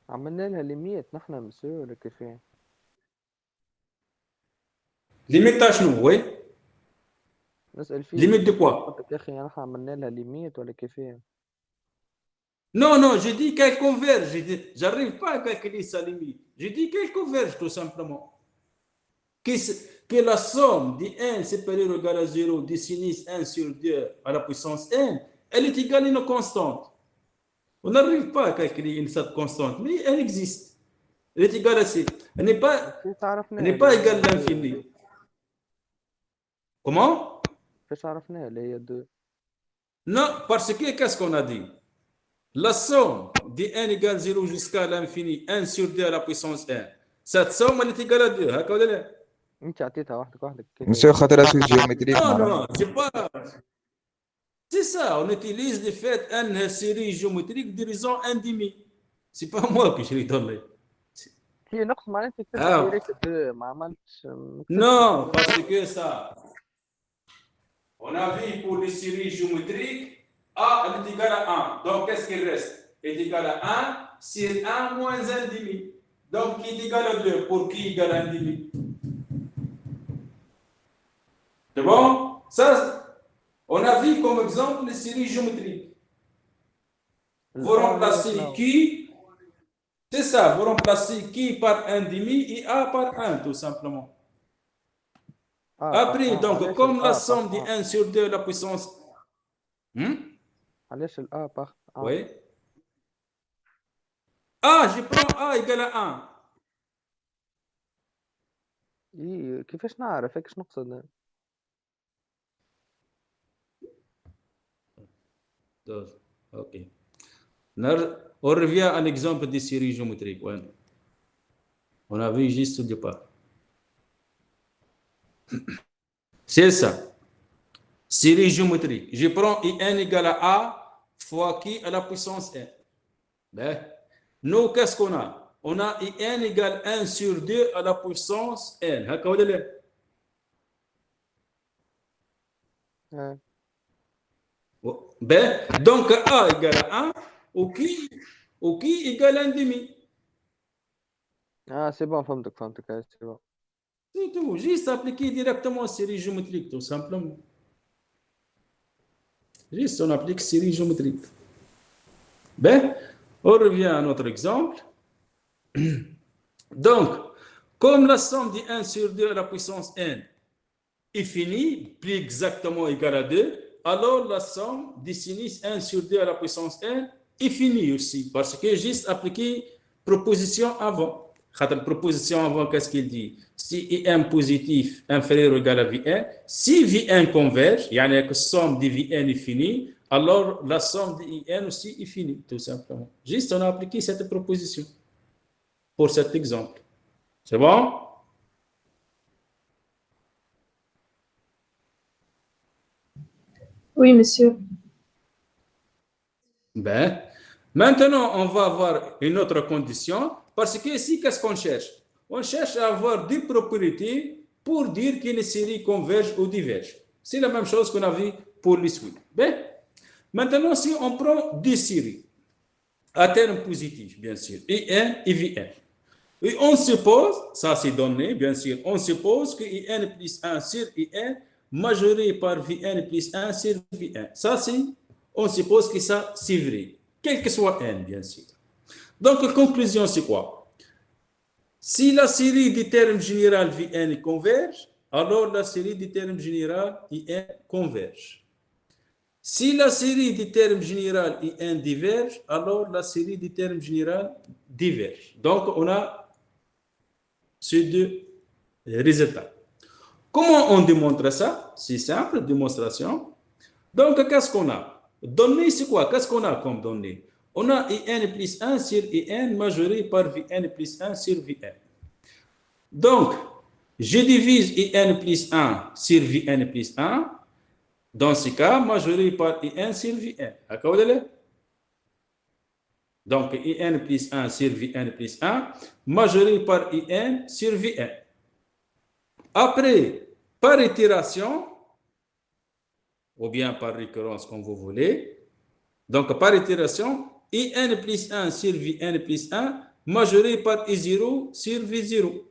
عملنا لها ليميت نحن مسيو ولا كيفاه؟ Limite à genoux, oui. نسأل فيه. Limite de quoi? قلت لك يا أخي نحن عملنا لها ليميت ولا كيفاه؟ Non, non, je dis qu'elle converge. J'arrive pas à calculer sa limite. Je dis qu'elle converge tout simplement. Que la somme de n supérieur ou égal à 0 de sinus 1 sur 2 à la puissance n, elle est égale à une constante. On n'arrive pas à calculer une cette constante, mais elle existe. Elle est égale à C. Elle n'est pas égale à l'infini. Comment? كيفاش عرفناها اللي هي 2 Non, parce que qu'est-ce qu'on a dit? La somme de n égale 0 jusqu'à l'infini, 1 sur 2 à la puissance 1. Cette somme, elle est égale à 2. هكا ولا لا؟ انت عطيتها وحدك مسيو خاطر اسم جيومتريك Non, non, c'est pas. C'est ça, on utilise le fait une série géométrique de raison 1 demi. C'est pas moi que je l'ai donné. هي نقص معناتها Ah. كتبت ما عملتش Non, parce que ça. On a vu pour les séries géométriques, A elle est égale à 1. Donc qu'est-ce qu'il reste? Elle est égale à 1 sur 1 moins 1 demi. Donc qui est égal à 2 pour qui égale à 1 demi? C'est bon? Ça, on a vu comme exemple les séries géométriques. Vous remplacez qui? C'est ça, vous remplacez qui par 1 demi et A par 1 tout simplement. Après, donc, comme la somme de 1 sur 2 la puissance. علاش الA par Oui. Ah, je prends A égale à 1. كيفاش نعرف هيك نقصد Ok. On revient à l'exemple des séries géométriques. Ouais. On a vu juste au départ. C'est ça. Série géométrique. Je prends IN égale à A fois qui à la puissance n. Ben, nous, qu'est-ce qu'on a? On a IN égale 1 sur 2 à la puissance n. هكا ولا لا؟ Ben, donc A égale à 1 ou qui égale à 1 demi. سي بون فهمتك سي بون C'est tout. Juste appliquer directement série géométrique, tout simplement. Juste on applique série géométrique. Ben, on revient à notre exemple. Donc, comme la somme de 1 sur 2 à la puissance n est finie, plus exactement égale à 2, alors la somme de sinus 1 sur 2 à la puissance n est finie aussi, parce que juste appliquer proposition avant. La proposition avant, qu'est-ce qu'il dit? Si IN positif inférieur ou égal à Vn, si Vn converge, il y a une somme de Vn est finie, alors la somme de IN aussi est finie, tout simplement. Juste, on a appliqué cette proposition pour cet exemple. C'est bon? Oui, monsieur. Ben, maintenant, on va avoir une autre condition. Parce que ici, qu'est-ce qu'on cherche? On cherche à avoir des propriétés pour dire qu'une série converge ou diverge. C'est la même chose qu'on a vu pour les suites. Ben, maintenant, si on prend deux séries, à terme positif, bien sûr, IN et Vn. Et on suppose, ça c'est donné, bien sûr, on suppose que IN plus 1 sur IN majoré par Vn plus 1 sur Vn. Ça, c'est, on suppose que ça, c'est vrai, quel que soit N, bien sûr. Donc, la conclusion, c'est quoi? Si la série des termes généraux Vn converge, alors la série des termes généraux In converge. Si la série des termes généraux In diverge, alors la série des termes généraux diverge. Donc, on a ces deux résultats. Comment on démontre ça? C'est simple, démonstration. Donc, qu'est-ce qu'on a? Données, c'est quoi? Qu'est-ce qu'on a comme données? On a IN plus 1 sur IN majoré par Vn plus 1 sur Vn. Donc, je divise IN plus 1 sur Vn plus 1. Dans ce cas, majoré par IN sur Vn. D'accord? Donc, IN plus 1 sur Vn plus 1, majoré par IN sur Vn. Après, par itération, ou bien par récurrence, comme vous voulez, donc par itération, IN plus 1 sur Vn plus 1 majoré par I0 sur V0.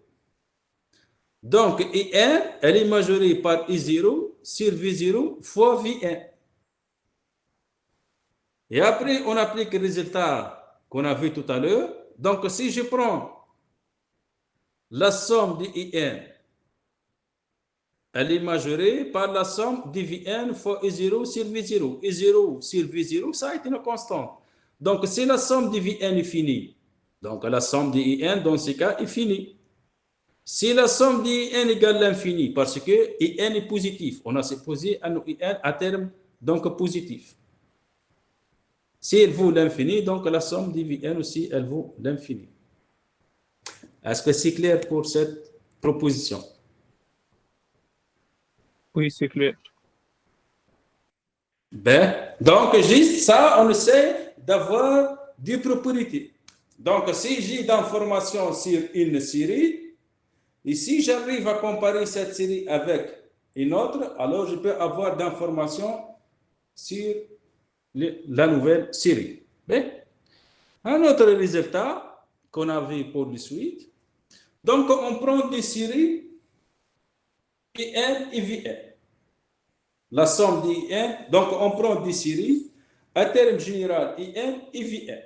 Donc, IN, elle est majorée par I0 sur V0 fois Vn. Et après, on applique le résultat qu'on a vu tout à l'heure. Donc, si je prends la somme de IN, elle est majorée par la somme de Vn fois I0 sur V0. I0 sur V0, ça a été une constante. Donc, si la somme de Vn est finie, donc la somme de In dans ce cas est finie. Si la somme de In égale l'infini, parce que In est positif, on a supposé un In à terme donc positif. Si elle vaut l'infini, donc la somme de Vn aussi, elle vaut l'infini. Est-ce que c'est clair pour cette proposition? Oui, c'est clair. Ben, donc, juste ça, on essaie d'avoir des propriétés. Donc, si j'ai d'informations sur une série, et si j'arrive à comparer cette série avec une autre, alors je peux avoir d'informations sur la nouvelle série. Ben, un autre résultat qu'on avait pour la suite. Donc, on prend des séries IN et Vn. La somme d'IN, donc on prend des séries à terme général IN et Vn,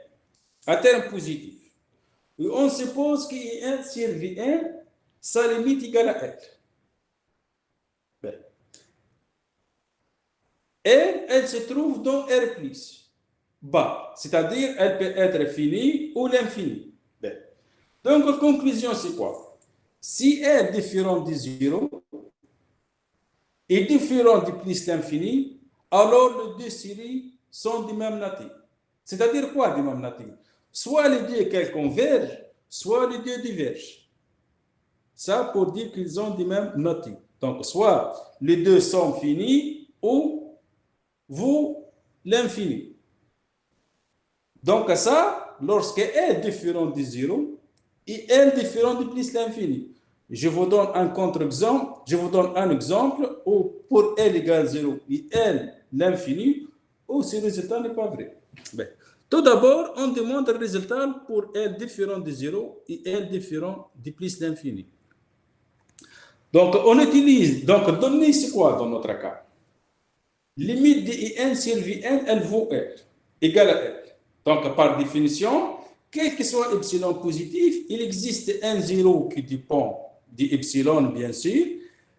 à terme positif. Et on suppose que IN sur Vn, sa limite égale à L. Ben. Elle se trouve dans R plus bas, c'est-à-dire elle peut être finie ou l'infini. Ben. Donc, la conclusion, c'est quoi? Si R différent de 0 est différent de plus l'infini, alors les deux séries sont de même nature. C'est-à-dire quoi de même nature? Soit les deux qu'elles convergent, soit les deux divergent. Ça pour dire qu'ils ont de même nature. Donc, soit les deux sont finis ou vaut l'infini. Donc, ça, lorsque est différent de 0 et est différent de plus l'infini. Je vous donne un contre-exemple. Je vous donne un exemple où pour L égale 0 et L l'infini, où ce résultat n'est pas vrai. Ben, tout d'abord, on demande le résultat pour L différent de 0 et L différent de plus l'infini. Donc, on utilise, donc, donner c'est quoi dans notre cas? Limite de IN sur Vn, elle vaut L, égale à L. Donc, par définition, quel que soit epsilon positif, il existe un zéro qui dépend de epsilon, bien sûr,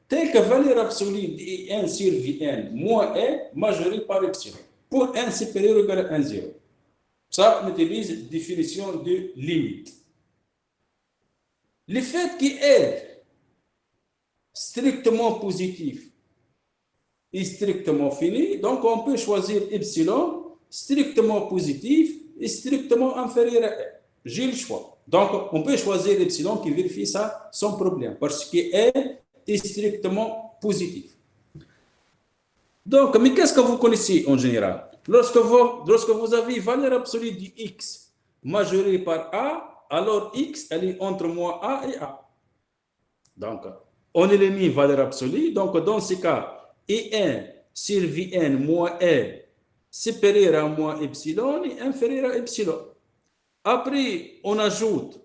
telle que valeur absolue de N sur Vn moins N majoré par epsilon, pour N supérieur ou égal à 1, 0. Ça, on utilise la définition de limite. Le fait qu'il est strictement positif et strictement fini, donc on peut choisir epsilon strictement positif et strictement inférieur à N. J'ai le choix. Donc, on peut choisir epsilon qui vérifie ça sans problème, parce que N est strictement positif. Donc, mais qu'est-ce que vous connaissez en général? Lorsque vous avez valeur absolue de x majorée par a, alors x, elle est entre moins a et a. Donc, on élimine valeur absolue. Donc, dans ce cas, En sur Vn moins L supérieur à moins epsilon et inférieur à epsilon. Après, on ajoute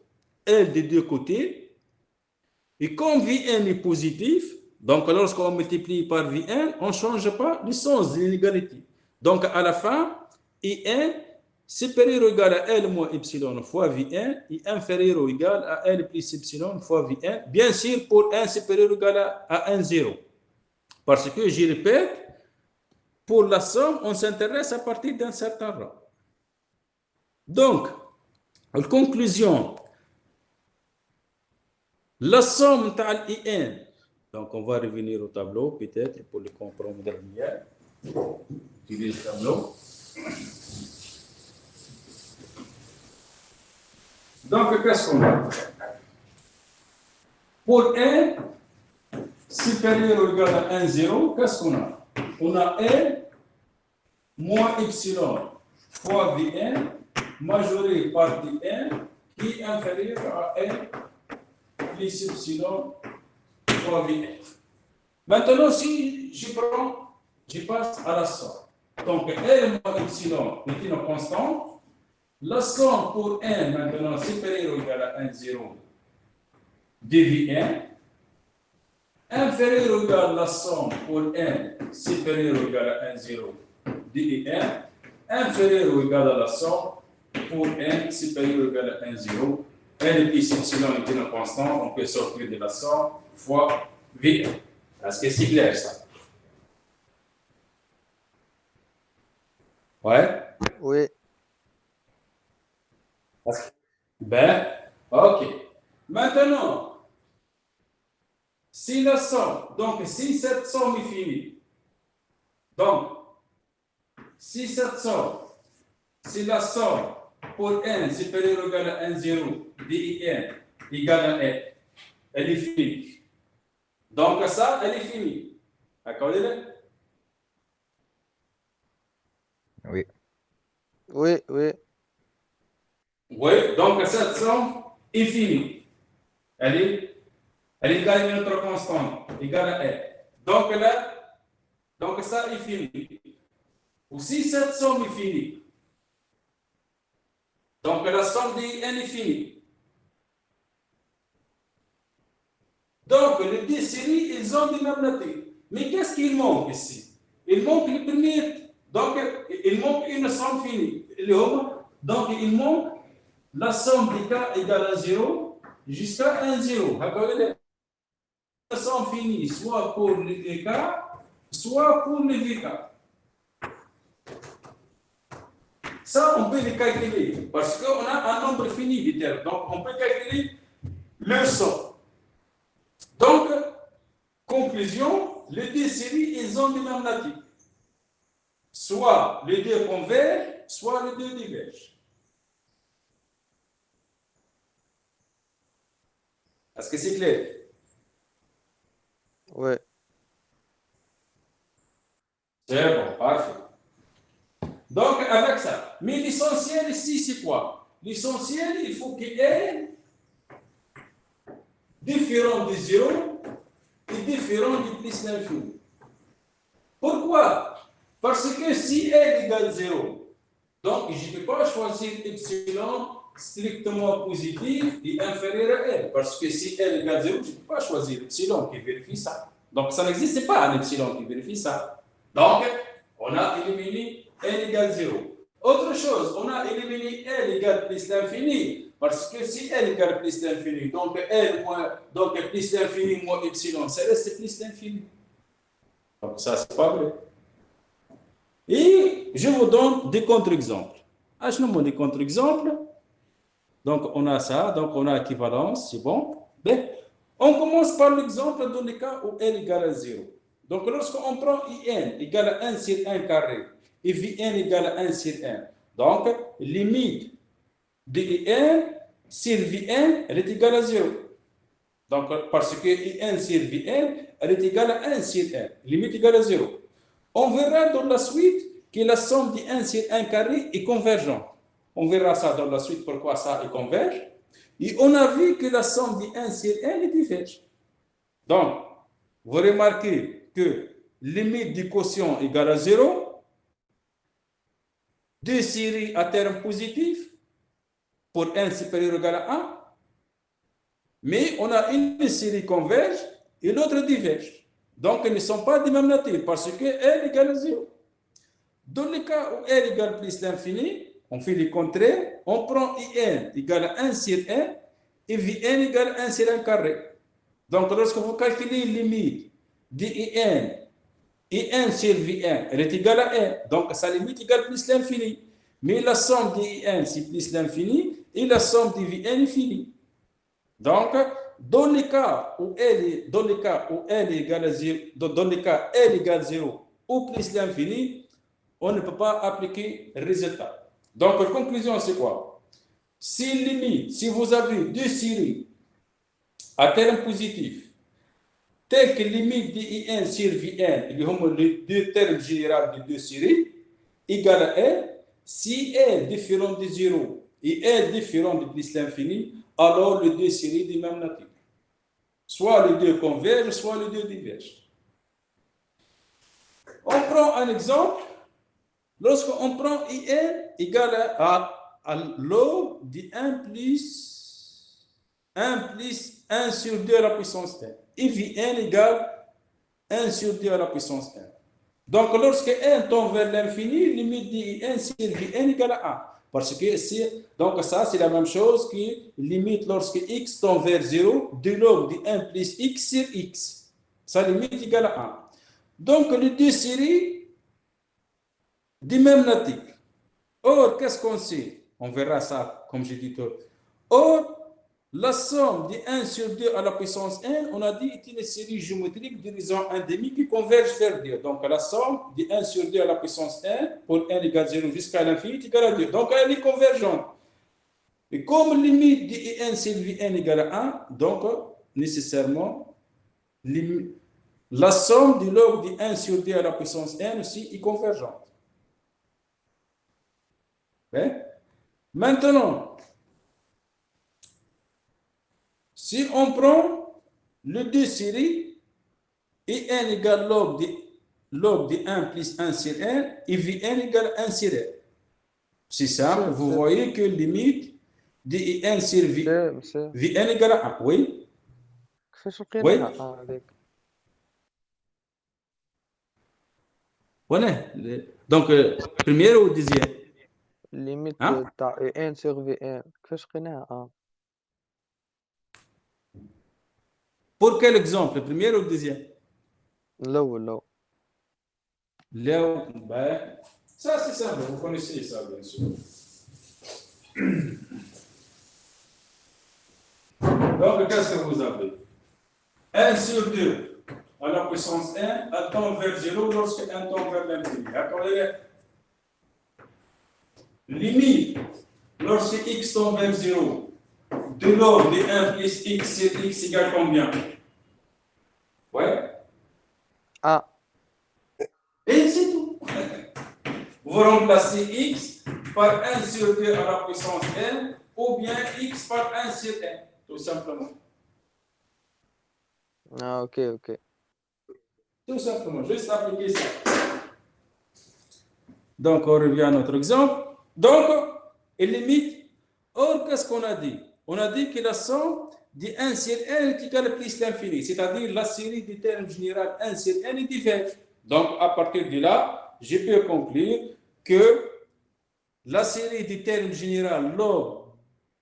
L des deux côtés. Et comme Vn est positif, donc lorsqu'on multiplie par Vn, on ne change pas le sens de l'inégalité. Donc à la fin, In supérieur ou égal à L moins epsilon fois Vn et inférieur ou égal à L plus epsilon fois Vn. Bien sûr, pour 1 supérieur ou égal à 1, 0. Parce que, je répète, pour la somme, on s'intéresse à partir d'un certain rang. Donc, en conclusion, la somme de IN, donc on va revenir au tableau peut-être pour le comprendre mieux. Utiliser le tableau. Donc, qu'est-ce qu'on a? Pour N supérieur ou égal à 1, 0, qu'est-ce qu'on a? On a N moins epsilon fois Vn majoré par Dn qui est inférieur à N plus epsilon fois Vn. Maintenant, si je passe à la somme. Donc, L moins epsilon est une constante. La somme pour N maintenant supérieur ou égal à 1, 0 de Vn inférieur ou égal à la somme pour N supérieur ou égal à 1, 0 de En inférieur ou égal à la somme pour N supérieur ou égal à 1, 0. N plus epsilon est une constante, on peut sortir de la somme fois Vn. Est-ce que c'est clair ça? Ouais? Oui. Ben, ok. Maintenant, si la somme, donc si cette somme est finie, donc si cette somme, si la somme pour n supérieur ou égal à 1, 0, din égale à n, elle est finie. Donc ça, elle est finie. D'accord? Oui. Oui, oui. Oui, donc cette somme est finie. Elle égale à notre constante, égale à n. Donc là, donc ça est fini. Ou si cette somme est finie, donc la somme de n est finie. Donc les deux séries, ils ont des mêmes nature. Mais qu'est-ce qu'il manque ici? Il manque le premier. Donc il manque une somme finie. Donc il manque la somme des k égale à 0 jusqu'à 1, 0. La somme finie, soit pour les k, soit pour les vk. Ça, on peut les calculer parce qu'on a un nombre fini de termes. Donc, on peut calculer le somme. Donc, conclusion, les deux séries, ils ont des mêmes nature. Soit les deux convergent, soit les deux divergent. Est-ce que c'est clair? Oui. C'est bon, parfait. Donc, avec ça. Mais l'essentiel ici, c'est quoi? L'essentiel, il faut qu'il est différent de 0 et différent de plus l'infini. Pourquoi? Parce que si L égale 0, donc je ne peux pas choisir epsilon strictement positif et inférieur à L. Parce que si L égale 0, je ne peux pas choisir epsilon qui vérifie ça. Donc, ça n'existe pas un epsilon qui vérifie ça. Donc, on a éliminé L égale 0. Autre chose, on a éliminé L égale plus l'infini. Parce que si L égale plus l'infini, donc plus l'infini moins epsilon, ça reste plus l'infini. Donc ça, c'est pas vrai. Et je vous donne des contre-exemples. Achetons des contre-exemples. Donc on a ça, donc on a équivalence, c'est bon. Ben, on commence par l'exemple dans le cas où L égale à 0. Donc lorsqu'on prend IN égale à 1 sur 1 carré, et Vn égale à 1 sur 1. Donc, limite de In sur Vn, elle est égale à 0. Donc, parce que In sur Vn, elle est égale à 1 sur 1. Limite égale à 0. On verra dans la suite que la somme de 1 sur 1 carré est convergente. On verra ça dans la suite, pourquoi ça est converge. Et on a vu que la somme de 1 sur 1 est diverge. Donc, vous remarquez que limite du quotient égale à 0. Deux séries à terme positif pour n supérieur ou égal à 1, mais on a une série converge et l'autre diverge. Donc, elles ne sont pas de même nature parce que L égale à 0. Dans le cas où L égale plus l'infini, on fait le contraire, on prend IN égale à 1 sur 1 et Vn égale à 1 sur 1 carré. Donc, lorsque vous calculez une limite de IN, I1 sur Vn, elle est égale à 1. Donc, sa limite égale plus l'infini. Mais la somme de I1, c'est plus l'infini. Et la somme de Vn est finie. Donc, dans le cas où L égale à 0, dans le cas L égale 0 ou plus l'infini, on ne peut pas appliquer le résultat. Donc, la conclusion, c'est quoi? Si vous avez deux séries à terme positif, tel que limite de IN sur Vn, les deux termes généraux de deux séries, égale à L, si L différent de 0 et L différent de plus l'infini, alors les deux séries de même nature. Soit les deux convergent, soit les deux divergent. On prend un exemple. Lorsqu'on prend IN égale à log de 1 plus 1 sur 2 à la puissance n. Et Vn égale 1 sur 2 à la puissance n. Donc, lorsque n tend vers l'infini, limite de n sur Vn égale à 1. Parce que donc ça, c'est la même chose que limite lorsque x tend vers 0, de log de 1 plus x sur x. Ça limite égale à 1. Donc, les deux séries de même nature. Or, qu'est-ce qu'on sait? On verra ça, comme j'ai dit tout. Or, la somme de 1 sur 2 à la puissance n, on a dit, est une série géométrique de raison 1 demi qui converge vers 2. Donc, la somme de 1 sur 2 à la puissance n, pour n égale 0 jusqu'à l'infini, est égale à 2. Donc, elle est convergente. Et comme limite de n sur n égale à 1, donc, nécessairement, la somme du log de 1 sur 2 à la puissance n aussi est convergente. Okay? Maintenant, si on prend le 2 séries et n égale log de 1 plus 1 sur n et Vn égale 1 sur n. C'est simple, vous voyez que limite de n sur Vn égale à 1. Oui? Oui? Voilà. Donc, première ou deuxième? Limite Hein? تاع ان sur Vn كيفاش لقيناها Pour quel exemple? Première ou deuxième? الاول Là, ben, ça c'est simple, vous connaissez ça bien sûr. Donc, qu'est-ce que vous avez? 1 sur 2 à la puissance 1, elle tend vers 0 lorsque 1 tend vers l'infini. Attendez. Limite, lorsque x tend vers 0, de log de 1 plus x sur x égale combien? Ouais? Ah. Et c'est tout. Vous remplacez x par 1 sur 2 à la puissance n ou bien x par 1 sur n, tout simplement. Ah, ok. Tout simplement, juste appliquer ça. Donc, on revient à notre exemple. Donc, il limite. Or, qu'est-ce qu'on a dit? On a dit que la somme de 1 sur n est égale à plus l'infini, c'est-à-dire la série des termes généraux 1 sur n est diverge. Donc, à partir de là, je peux conclure que la série des termes généraux log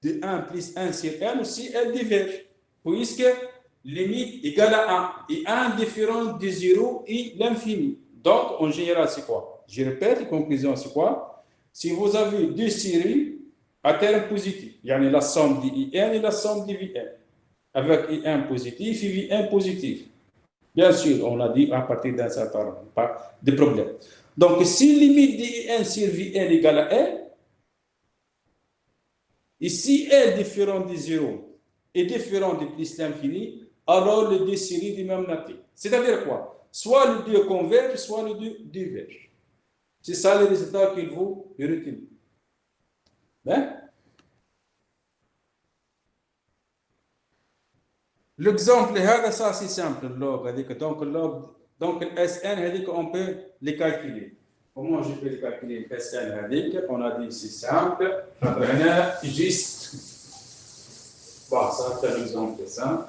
de 1 plus 1 sur n aussi, elle diverge, puisque limite égale à 1 et 1 différent de 0 et l'infini. Donc, en général, c'est quoi? Je répète, la conclusion, c'est quoi? Si vous avez deux séries à terme positif, il y a la somme de IN et la somme de VN, avec IN positif et VN positif. Bien sûr, on l'a dit à partir d'un certain nombre, pas de problème. Donc, si limite de IN sur VN égale à L, et si L différent de 0 est différent de plus l'infini, alors les deux séries de même nature. C'est-à-dire quoi? Soit les deux convergent, soit les deux divergent. C'est ça le résultat qu'il faut retenir. Ben? L'exemple, ça c'est simple, le log. Donc, le SN, on peut les calculer. Comment je peux les calculer? Le SN, on a dit c'est simple. Juste. Bon, ça c'est un exemple simple.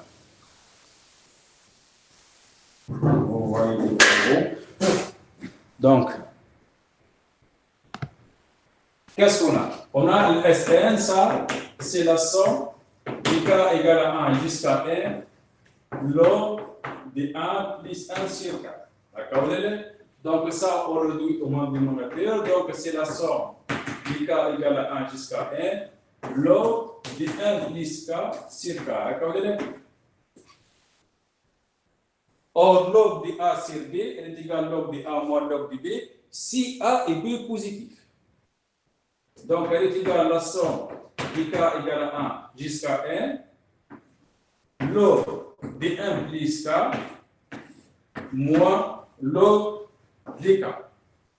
Vous voyez les travaux. Donc, qu'est-ce qu'on a? On a le SN, ça, c'est la somme de k égale à 1 jusqu'à n, log de 1 plus 1 sur k. D'accord? Donc, ça, on réduit au moins dénominateur. Donc, c'est la somme de k égale à 1 jusqu'à n, log de 1 plus k sur k. D'accord? Or, log de a sur b est égal à log de a moins log de b si a est b positif. Donc, elle est égale à la somme de k égale à 1 jusqu'à n, log de 1 plus k, moins log de k.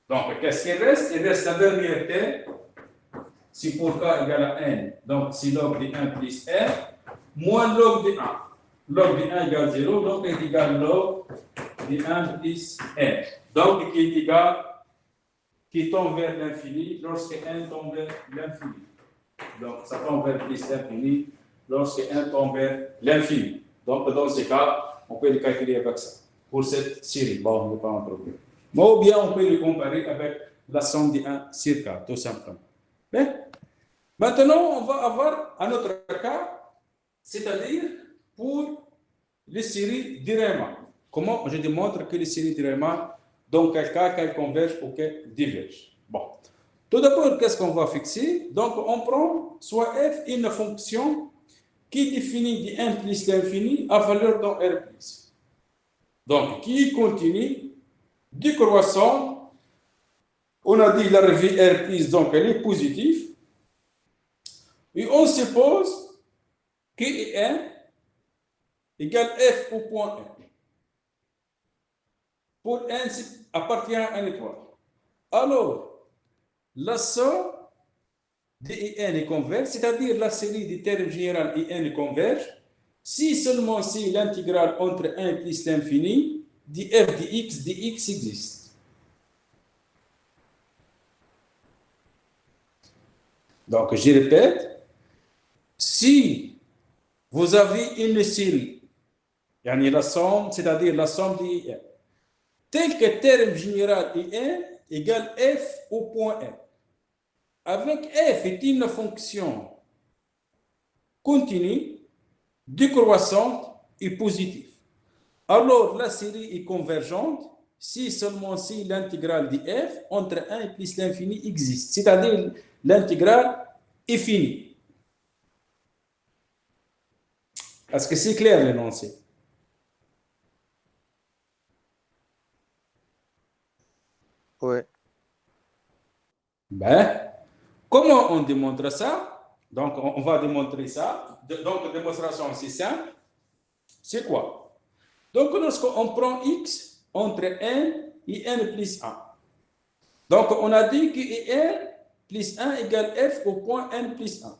Donc, qu'est-ce qu'il reste? Il reste la dernière terme, c'est pour k égale à n, donc c'est log de 1 plus n, moins log de 1. Log de 1 égale 0, donc il est égal à log de 1 plus n. Donc, qui est égal qui tombe vers l'infini lorsque n tombe vers l'infini. Donc, ça tombe vers plus l'infini lorsque n tombe vers l'infini. Donc, dans ce cas, on peut le calculer avec ça. Pour cette série, bon, il n'y a pas un problème. Ou bien, on peut le comparer avec la somme de 1 sur k, tout simplement. Mais, maintenant, on va avoir un autre cas, c'est-à-dire pour les séries de Riemann. Comment je démontre que les séries de Riemann, dans quel cas qu'elles convergent ou qu'elles divergent. Bon. Tout d'abord, qu'est-ce qu'on va fixer? Donc, on prend soit f une fonction qui définit de 1 plus l'infini à valeur dans R plus. Donc, qui continue, décroissante. On a dit la revue R plus, donc elle est positive. Et on suppose que n égale f au point n. Pour n appartient à une étoile. Alors, la somme de IN est converge, c'est-à-dire la série des termes généraux IN converge, si seulement si l'intégrale entre 1 plus l'infini de f de x existe. Donc, je répète, si vous avez une série, la somme, c'est-à-dire la somme de IN, tel que terme général IN égale f au point n. Avec f est une fonction continue, décroissante et positive. Alors, la série est convergente si seulement si l'intégrale de f entre 1 et plus l'infini existe, c'est-à-dire l'intégrale est finie. Est-ce que c'est clair l'énoncé? Oui. Ben, comment on démontre ça? Donc, on va démontrer ça. Donc, démonstration assez simple. C'est quoi? Donc, lorsqu'on prend x entre n et n plus 1. Donc, on a dit que n plus 1 égale f au point n plus 1.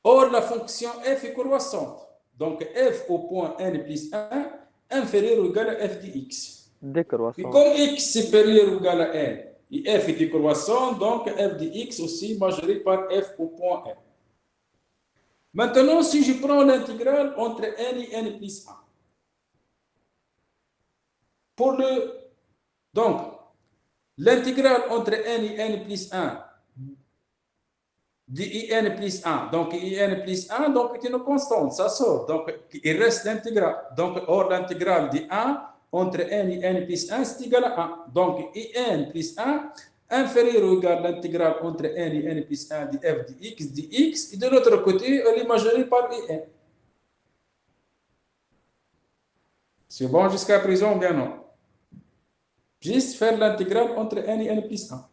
Or, la fonction f est croissante. Donc, f au point n plus 1 inférieur ou égal à f de x. décroissant. Et comme x supérieur ou égal à n, et f est décroissant, donc f de x aussi majoré par f au point n. Maintenant, si je prends l'intégrale entre n et n plus 1, donc, l'intégrale entre n et n plus 1 de in plus 1, donc in plus 1, donc est une constante, ça sort, donc il reste l'intégrale. Donc, or l'intégrale de 1 entre n et n plus 1, c'est égal à 1. Donc, in plus 1 inférieur ou égal à l'intégrale entre n et n plus 1 de f de x, et de l'autre côté, elle est majorée par in. C'est bon jusqu'à présent ou bien non? Juste faire l'intégrale entre n et n plus 1.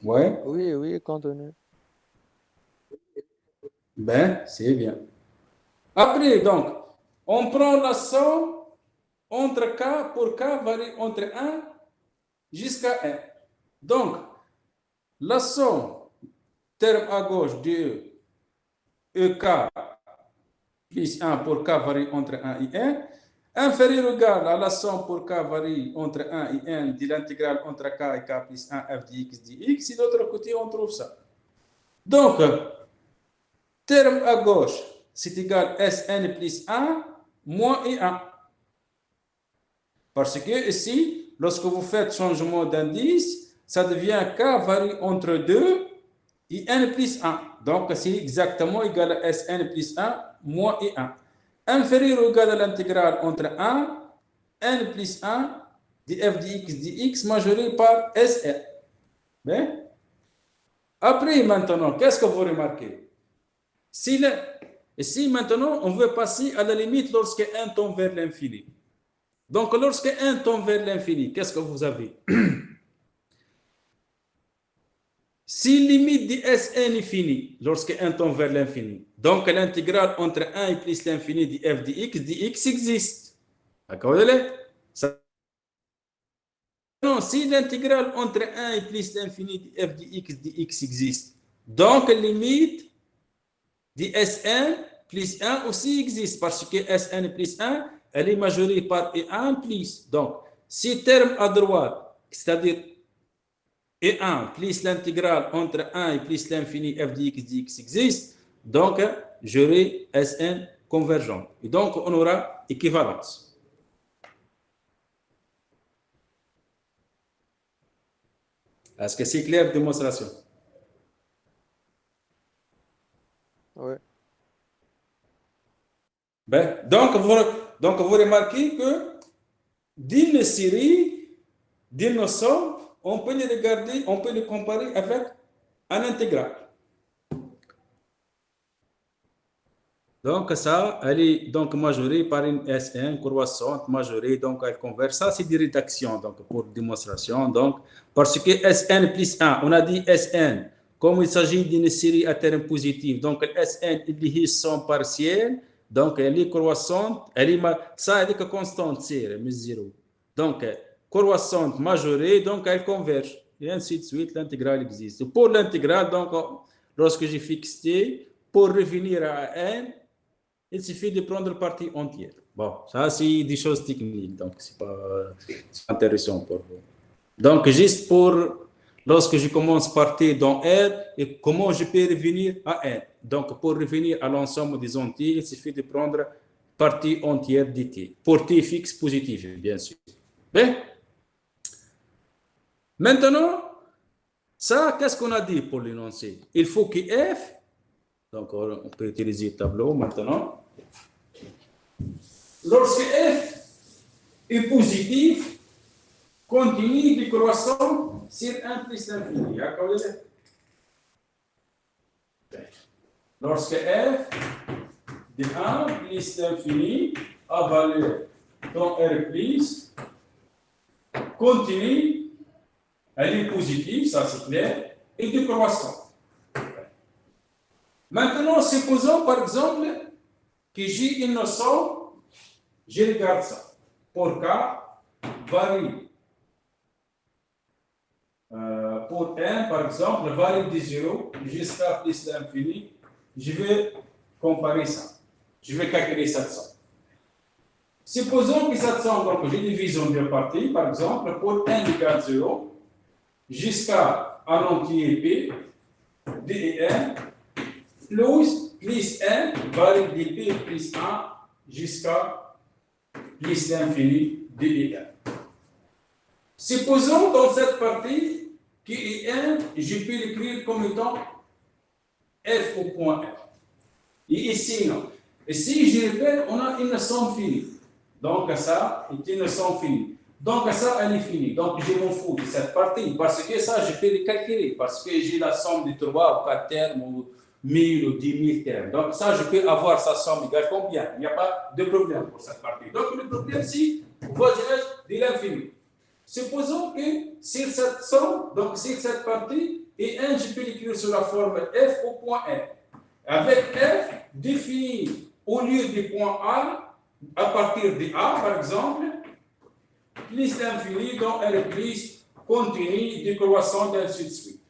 Ouais. Oui, contenu. Ben, c'est bien. Après, donc, on prend la somme entre k pour k varie entre 1 jusqu'à 1. Donc, la somme, terme à gauche de EK plus 1 pour k varie entre 1 et 1, inférieur ou égal à la somme pour k varie entre 1 et 1 de l'intégrale entre k et k plus 1 f de x, et de l'autre côté, on trouve ça. Donc, terme à gauche, c'est égal à Sn plus 1 moins I1. Parce que ici, lorsque vous faites changement d'indice, ça devient k varie entre 2 et n plus 1. Donc, c'est exactement égal à Sn plus 1 moins I1. Inférieur ou égal à l'intégrale entre 1, n plus 1 de f de x majoré par Sn. Bien? Après, maintenant, qu'est-ce que vous remarquez? Si maintenant, on veut passer à la limite lorsque 1 tombe vers l'infini. Donc, lorsque 1 tombe vers l'infini, qu'est-ce que vous avez? Si limite de Sn est finie, lorsque 1 tombe vers l'infini, donc l'intégrale entre 1 et plus l'infini de f de x existe. D'accord? Non, si l'intégrale entre 1 et plus l'infini de f de x existe, donc limite de Sn plus 1 aussi existe, parce que Sn plus 1, elle est majorée par E1 plus. Donc, si terme à droite, c'est-à-dire E1 plus l'intégrale entre 1 et plus l'infini f de x existe, donc j'aurai Sn convergent. Et donc, on aura équivalence. Est-ce que c'est clair, démonstration? Oui. Ben, donc, vous remarquez que dans les séries, dans nos sommes, on peut les regarder, on peut les comparer avec un intégral. Donc, ça, elle est donc majorée par une SN croissante majorée, donc elle converge. Ça, c'est des rédactions donc, pour démonstration. Donc, parce que SN plus 1, on a dit SN, comme il s'agit d'une série à terme positif, donc SN, il est son partiel, donc elle est croissante, ça, elle est que constante, c'est mais 0. Donc, croissante majorée, donc elle converge. Et ainsi de suite, l'intégrale existe. Pour l'intégrale, donc, lorsque j'ai fixé, pour revenir à N, il suffit de prendre partie entière. Bon, ça, c'est des choses techniques, donc c'est pas intéressant pour vous. Donc, juste pour, lorsque je commence partie dans R, et comment je peux revenir à N. Donc, pour revenir à l'ensemble des entiers, il suffit de prendre partie entière dt. Pour t fixe positif, bien sûr. Bien. Maintenant, ça, qu'est-ce qu'on a dit pour l'énoncé? Il faut que F, donc on peut utiliser le tableau maintenant. Lorsque F est positif, continue décroissant sur 1 plus l'infini. Lorsque F de 1 plus l'infini à valeur dans R plus, continue, elle est positive, ça c'est clair, et décroissant. Maintenant, supposons par exemple que j'ai une notion, je regarde ça. Pour K, varie. Pour N, par exemple, varie de 0 jusqu'à plus l'infini. Je vais comparer ça. Je vais calculer cette somme. Supposons que cette somme, donc j'ai divisé en deux parties, par exemple, pour N égale 0 jusqu'à un entier P, D et N, plus N varie de P plus 1 jusqu'à plus l'infini de N. Supposons dans cette partie que N, je peux l'écrire comme étant F au point F. Et ici, non. Ici, je répète, on a une somme finie. Donc, ça est une somme finie. Donc, ça, elle est finie. Donc, je m'en fous de cette partie parce que ça, je peux le calculer parce que j'ai la somme de 3 ou 4 termes ou 1000 ou 10 000 termes. Donc, ça, je peux avoir sa somme égale combien? Il n'y a pas de problème pour cette partie. Donc, le problème, c'est voisinage de l'infini. Supposons que sur cette somme, donc sur cette partie, et 1, je peux l'écrire sur la forme F au point F. Avec F défini au lieu du point A, à partir de A, par exemple, plus l'infini, donc R plus continue décroissante, ainsi de suite.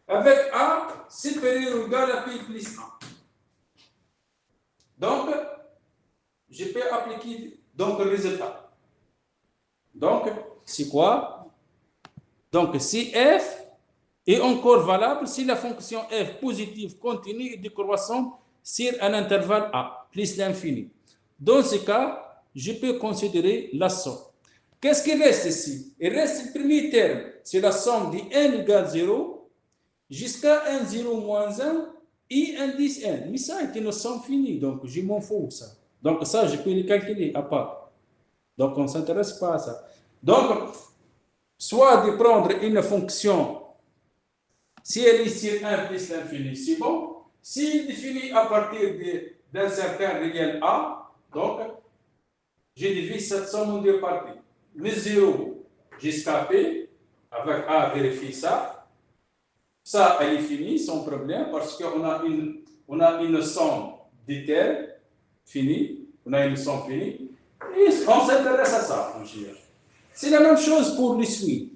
Avec A, supérieur ou égal à P plus 1. Donc, je peux appliquer donc, le résultat. Donc, c'est quoi? Donc, si F est encore valable, si la fonction F positive continue décroissante sur un intervalle A, plus l'infini. Dans ce cas, je peux considérer la somme. Qu'est-ce qui reste ici? Il reste le premier terme, c'est la somme de n égale 0 jusqu'à n 0 moins 1 et n 10 n. Mais ça est une somme finie, donc je m'en fous ça. Donc ça, je peux le calculer à part. Donc on ne s'intéresse pas à ça. Donc, soit de prendre une fonction, si elle est sur 1 plus l'infini, c'est bon. Si elle définit à partir d'un certain réel A, donc, je divise cette somme en deux parties. Le 0 jusqu'à P, avec A, vérifie ça. Ça, elle est finie, sans problème, parce qu'on a une somme de termes finie. On a une somme finie. Et on s'intéresse à ça, mon cher. C'est la même chose pour le suite.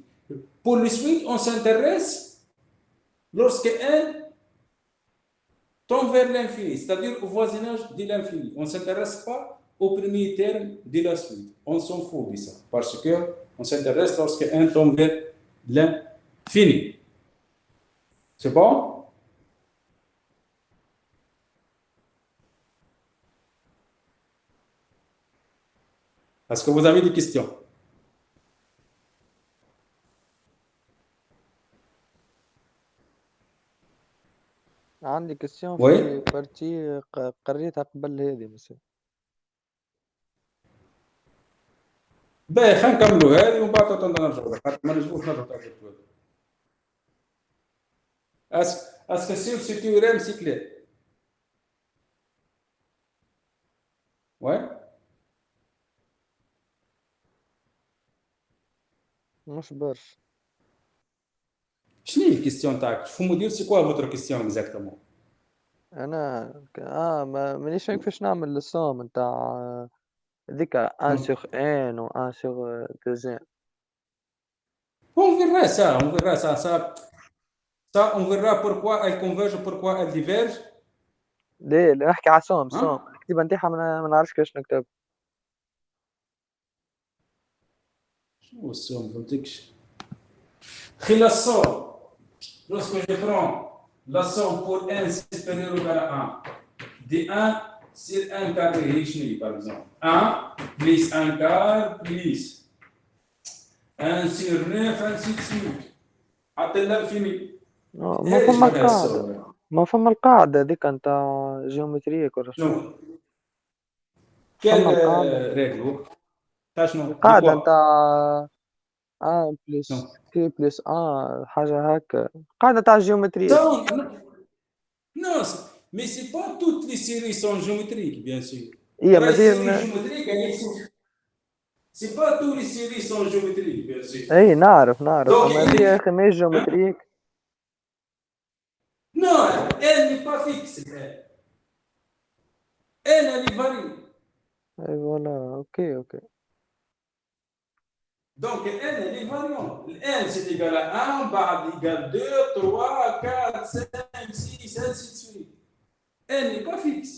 Pour le suite, on s'intéresse lorsque n tombe vers l'infini, c'est-à-dire au voisinage de l'infini. On ne s'intéresse pas au premier terme de la suite. On s'en fout de ça, parce qu'on s'intéresse lorsque n tombe vers l'infini. C'est bon? Est-ce que vous avez des questions? عندي كسيون Oui. في بارتي قريتها قبل هذه مثلا. باهي خلينا نكملوا هذه ومن بعد نرجعوا خاطر ما نجموش نرجعوا تاع اسكو سير سي تيوريم سي كلير ouais مش برشا. شنو هي الكيستيون تاعك faut me dire c'est quoi votre question exactement انا مانيش فاهم كيفاش نعمل السوم نتاع هذيك 1 sur 1 و 1 sur 2. on verra ça on verra pourquoi elle converge pourquoi elle diverge ليه نحكي على سوم الكتيبة نتاعها ما نعرفش كيفاش نكتب. شنو السوم ما فهمتكش خي la somme lorsque je prends la somme pour n supérieur ou égal à 1 de 1 sur 1 carré هي par exemple 1 plus 1 quart plus 1 sur 9 ainsi de suite حتى l'infini ما فما القاعدة ما فما القاعدة هذيك نتاع جيومترية ولا شنو؟ quelle فما القاعدة règle تاع شنو القاعدة نتاع 1 بلس كي بلس 1 حاجة هكا قاعدة تاع الجيومترية. non mais c'est pas toutes les séries sont géométriques bien sûr إيه les séries مازال géométriques c'est pas toutes les séries sont géométriques bien sûr إيه نعرف أما Donc, هذه يا أخي ماهيش جيومتريك. non elle n'est pas fixe elle varie إيه فوالا أوكي donc elle est variante n c'est égal à 1 بعد égal 2 3 4 5 6 ainsi de suite elle n'est pas fixe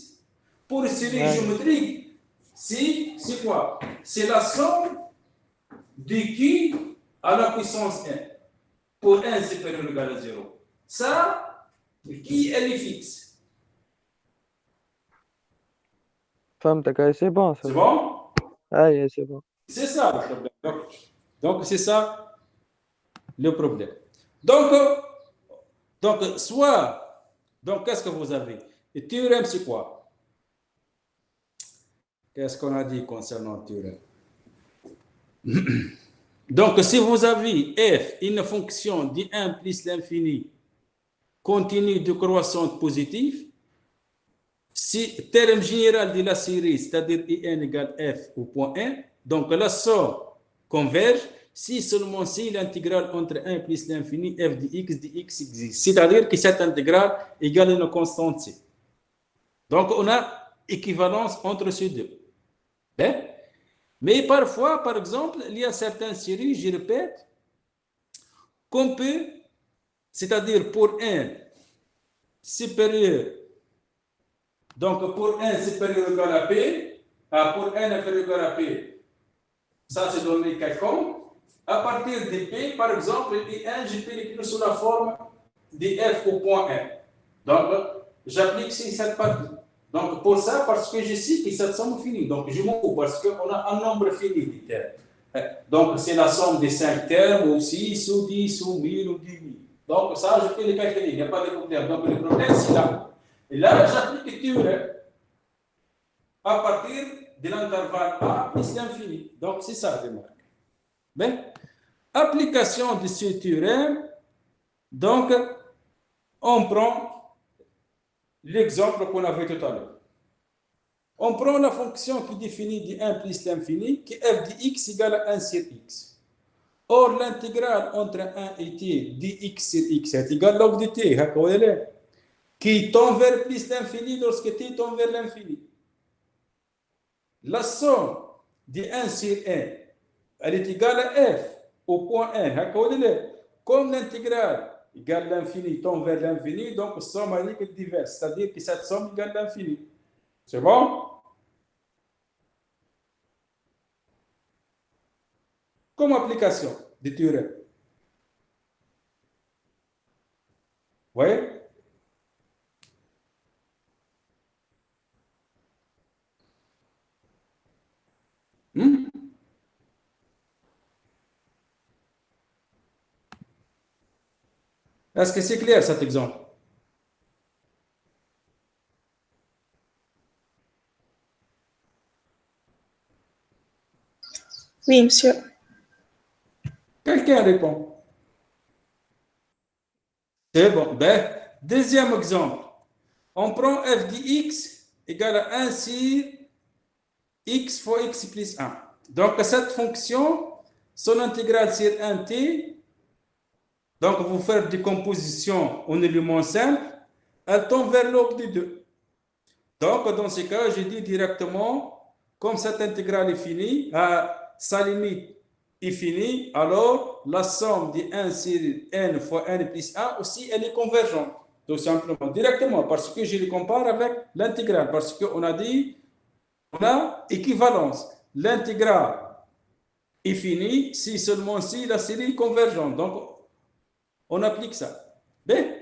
pour une série géométrique c'est quoi c'est la somme de qui à la puissance n pour n supérieur ou égal à 0 ça qui elle est fixe فهمتك. أي سي بون c'est bon أي سي بون. c'est ça le problème donc c'est ça le problème donc soit donc qu'est-ce que vous avez le théorème c'est quoi qu'est-ce qu'on a dit concernant le théorème donc si vous avez f une fonction de 1 plus l'infini continue de croissance positive si terme général de la série c'est-à-dire in égale f au point 1 donc la somme converge si seulement si l'intégrale entre 1 plus l'infini f de x existe. C'est-à-dire que cette intégrale égale une constante c. Donc, on a équivalence entre ces deux. Bien? Mais parfois, par exemple, il y a certaines séries, je répète, qu'on peut, c'est-à-dire pour 1 supérieur, donc pour 1 supérieur égal à p, pour 1 inférieur égal à p, ça c'est donné quelconque. À partir de P, par exemple, I1, je peux l'écrire sous la forme de F au point 1. Donc, j'applique cette partie. Donc, pour ça, parce que je sais que cette somme finie. Donc, je m'en fous parce qu'on a un nombre fini de termes. Donc, c'est la somme des 5 termes, ou 6, ou 10, ou 1000, ou 10 000. Donc, ça, je peux les calculer. Il n'y a pas de problème. Donc, le problème, c'est là. Et là, j'applique le théorème à partir de l'intervalle A plus l'infini. Donc, c'est ça, remarque. Bien, application de ce théorème, donc, on prend l'exemple qu'on avait tout à l'heure. On prend la fonction qui définit de 1 plus l'infini, qui est f de x égale à 1 sur x. Or, l'intégrale entre 1 et t dx sur x est égale à log de t, qui tend vers plus l'infini lorsque t tend vers l'infini. La somme de 1 sur 1, elle est égale à f au point 1. Comme l'intégrale égale l'infini tend vers l'infini, donc somme est diverse, c'est-à-dire que cette somme égale l'infini. C'est bon? Comme application du théorème. Vous voyez? Est-ce que c'est clair cet exemple? Oui, monsieur. Quelqu'un répond. C'est bon. Ben, deuxième exemple. On prend f de x égale à 1 sur x fois x plus 1. Donc, cette fonction, son intégrale sur 1t, donc vous faites décomposition en éléments simples, elle tombe vers l'aube de 2. Donc, dans ce cas, je dis directement, comme cette intégrale est finie, sa limite est finie, alors la somme de 1 sur n fois n plus 1 aussi, elle est convergente. Tout simplement, directement, parce que je le compare avec l'intégrale, parce qu'on a dit, on a équivalence. L'intégrale est finie si seulement si la série est convergente. Donc, on applique ça. Bien.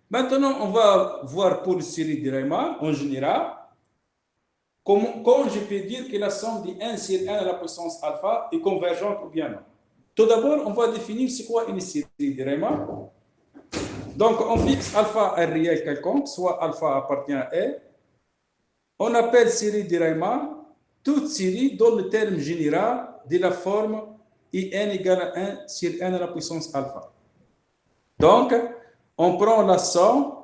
Maintenant, on va voir pour la série de Riemann, en général, comment je peux dire que la somme de 1 sur 1 à la puissance alpha est convergente ou bien non. Tout d'abord, on va définir c'est quoi une série de Riemann. Donc, on fixe alpha un réel quelconque, soit alpha appartient à R. On appelle série de Riemann toute série dont le terme général de la forme IN égale à 1 sur n à la puissance alpha. Donc, on prend la somme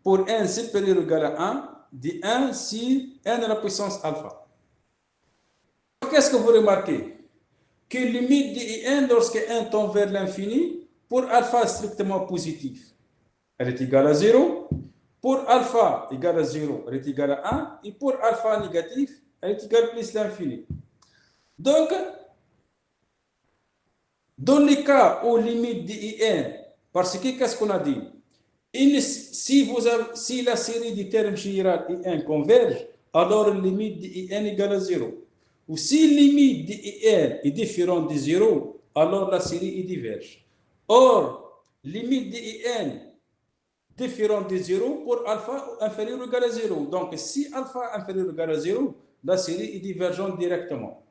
pour n supérieur ou égal à 1 de 1 sur n à la puissance alpha. Qu'est-ce que vous remarquez? Que limite de n lorsque n tend vers l'infini, pour alpha strictement positif, elle est égale à 0. Pour alpha égale à 0, elle est égale à 1. Et pour alpha négatif, elle est égale à plus l'infini. Donc, dans les cas où limite de n, parce que qu'est-ce qu'on a dit? Si la série du terme général IN converge, alors limite de IN égale à 0. Ou si limite de IN est différente de 0, alors la série diverge. Or, limite de IN différente de 0 pour alpha inférieur ou égal à 0. Donc, si alpha inférieur ou égal à 0, la série est divergente directement.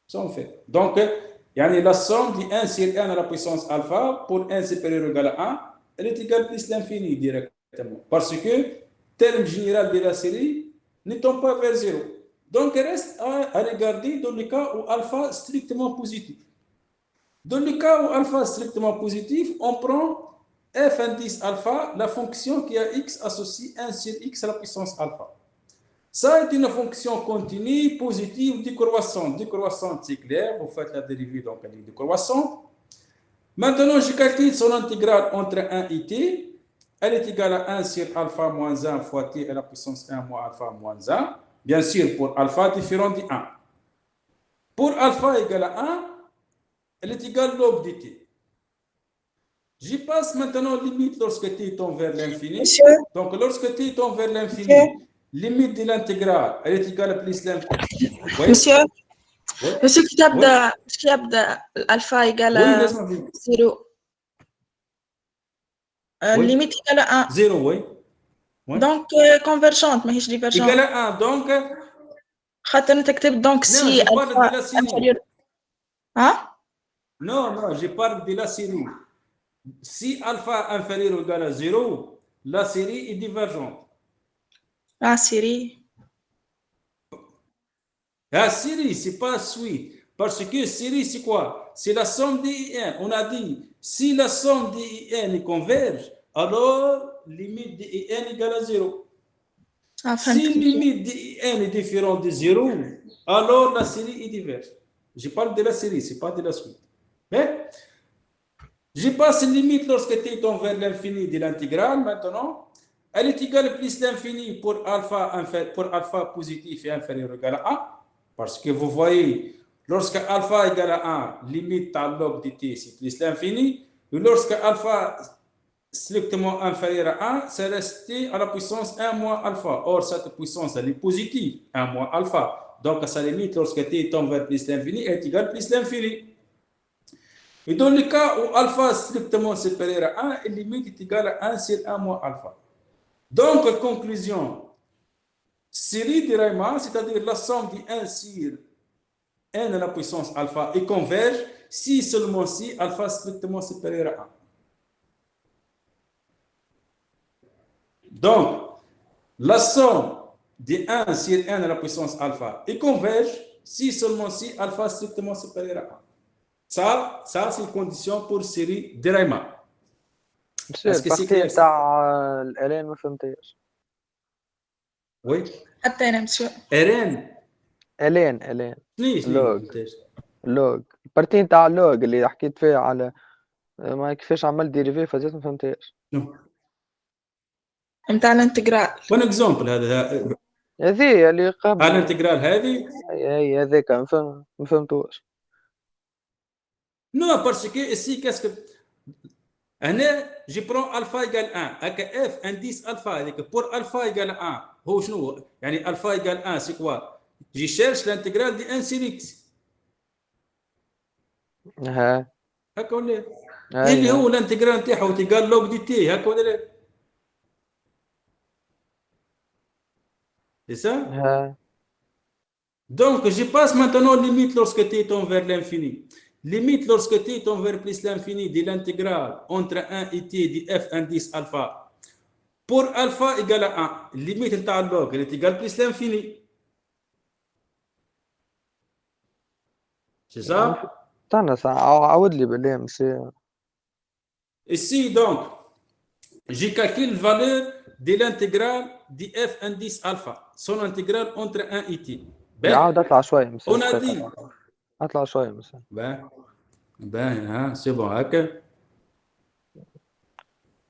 Ça on fait. Donc, la somme de 1 sur 1 à la puissance alpha pour 1 supérieur ou égal à 1, elle est égale à plus l'infini directement. Parce que terme général de la série ne tombe pas vers 0. Donc, il reste à regarder dans le cas où alpha est strictement positif. Dans le cas où alpha est strictement positif, on prend f indice alpha, la fonction qui a x associée 1 sur x à la puissance alpha. Ça est une fonction continue positive décroissante. Décroissante, c'est clair, vous faites la dérivée, donc elle est décroissante. Maintenant, je calcule son intégrale entre 1 et t. Elle est égale à 1 sur alpha moins 1 fois t à la puissance 1 moins alpha moins 1. Bien sûr, pour alpha différent de 1. Pour alpha égal à 1, elle est égale à l'aube de t. J'y passe maintenant limite lorsque t tend vers l'infini. Donc, lorsque t tend vers l'infini, limite de l'intégrale, elle est égale à plus l'infini. Oui? Monsieur qui تبدا الفا égale à 0. Limite égale à 1. 0, oui. Donc, convergente, mais je divergente. Égale à 1, donc. خاطر تكتب donc si alpha inférieur. Hein? Non, je parle de la série. Si alpha inférieur ou égal à 0, la série est divergente. Ah, série. La série, c'est pas suite. Parce que série, c'est quoi? C'est la somme des IN. On a dit, si la somme des IN converge, alors limite des IN égale à 0. Si limite des IN est différente de 0, alors la série est diverse. Je parle de la série, c'est pas de la suite. Mais, je passe une limite lorsque t tend vers l'infini de l'intégrale maintenant. Elle est égale à plus l'infini pour alpha positif et inférieur ou égal à 1. Parce que vous voyez, lorsque alpha égale à 1, limite à l'aube de t, c'est plus l'infini. Et lorsque alpha strictement inférieur à 1, c'est resté à la puissance 1 moins alpha. Or, cette puissance, elle est positive, 1 moins alpha. Donc, à sa limite, lorsque t tend vers plus l'infini, elle est égale à plus l'infini. Et dans le cas où alpha est strictement supérieur à 1, la limite est égale à 1 sur 1 moins alpha. Donc, conclusion, série de Riemann, c'est-à-dire la somme de 1 sur n à la puissance alpha, et converge si seulement si alpha est strictement supérieur à 1. Donc, la somme de 1 sur n à la puissance alpha et converge si seulement si alpha strictement supérieur à 1. Ça c'est une condition pour série de Riemann. monsieur Est-ce que c'est البارتي clair ça? نتاع الالين ما فهمتهاش. Oui. حتى أنا مسيو. Rn. الين ليش لوج. فهمتهاش؟ لوج البارتي نتاع اللوج اللي حكيت فيها على ما كيفاش عمل ديريفي فازيت ما فهمتهاش. متاع الانتجرال. بون اكزومبل هذا هذه اللي قبل الانتجرال هذه هي هذاك ما فهمتوش. Non, parce que ici, qu'est-ce que. Je prends alpha égale 1. Avec f indice alpha. Pour alpha égale 1, alpha égale 1, c'est quoi? Je cherche l'intégrale de 1 sur x. ها هكا ولا هاي اللي هو الانتجرال نتاعها تيقال لوج دي تي هكا ولا لا؟ C'est ça? ها Donc, je passe maintenant limite lorsque t tend vers l'infini. Limite lorsque t tend vers plus l'infini de l'intégrale entre 1 et t de f indice alpha. Pour alpha égale à 1, limite نتاع log elle est égale plus l'infini. C'est ça? استنى ساعة عاود لي بالله مسي. Ici, donc, je calcule la valeur de l'intégrale de f indice alpha, son intégrale entre 1 et t. عاود اطلع شوية مسي. On a dit. اطلع شوية مسي. Ben, c'est bon, هكا.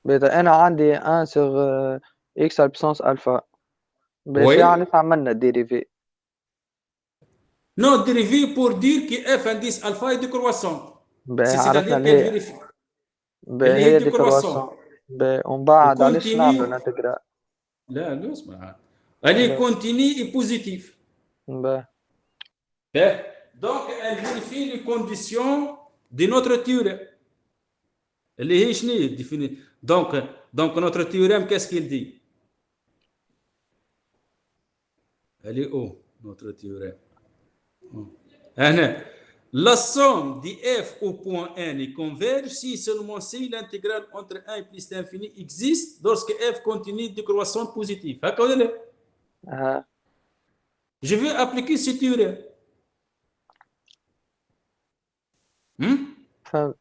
بيتا انا عندي 1 sur x على puissance alpha. باش Oui. يعني عملنا ديريفي. Non, dérivé pour dire que f indice alpha est décroissant. عرفنا C'est-à-dire اللي qu'elle هي vérifie. هي دي دي كرواسون. ومن بعد علاش نعملوا الانتجرال؟ لا اسمع. Elle est continue et positive. Donc, elle vérifie les conditions de notre théorème. اللي هي شنو définit. Donc notre théorème, qu'est-ce qu'il dit? Elle est où notre théorème? La somme de f au point n converge si seulement si l'intégrale entre 1 et plus l'infini existe lorsque f continue de croissance positive. Je vais appliquer ce théorème.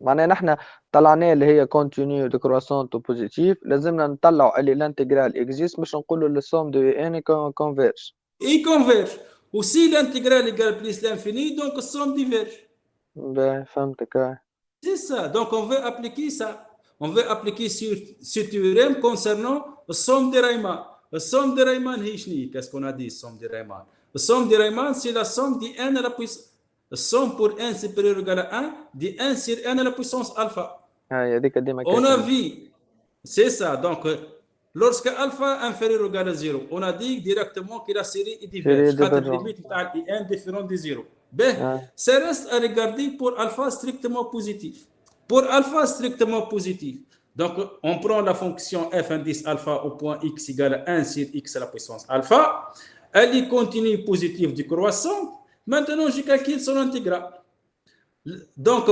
معناها نحن طلعناه اللي هي كونتينيو دو كرواسونت بوزيتيف، لازمنا نطلعوا اللي الانتجرال اكزيست باش نقولوا لو سوم دو ان كونفيرج. Il converge. Ou si l'intégrale égale plus l'infini, donc somme diverge. فهمتك. C'est ça. Donc on veut appliquer ça. On veut appliquer ce théorème concernant la somme de Riemann. La somme de Riemann, qu'est-ce qu'on a dit, somme de Riemann? La somme de Riemann, c'est la somme de n à la puissance. La somme pour n supérieur ou égal à 1 de 1 sur n à la puissance alpha. On a vu. C'est ça. Donc, lorsque alpha inférieur ou égal à 0, on a dit directement que la série est diverge. La limite est n différente de 0. Ça reste à regarder pour alpha strictement positif. Pour alpha strictement positif, donc on prend la fonction f indice alpha au point x égale à 1 sur x à la puissance alpha. Elle est continue positive du croissant. Maintenant, je calcule son intégrale. Donc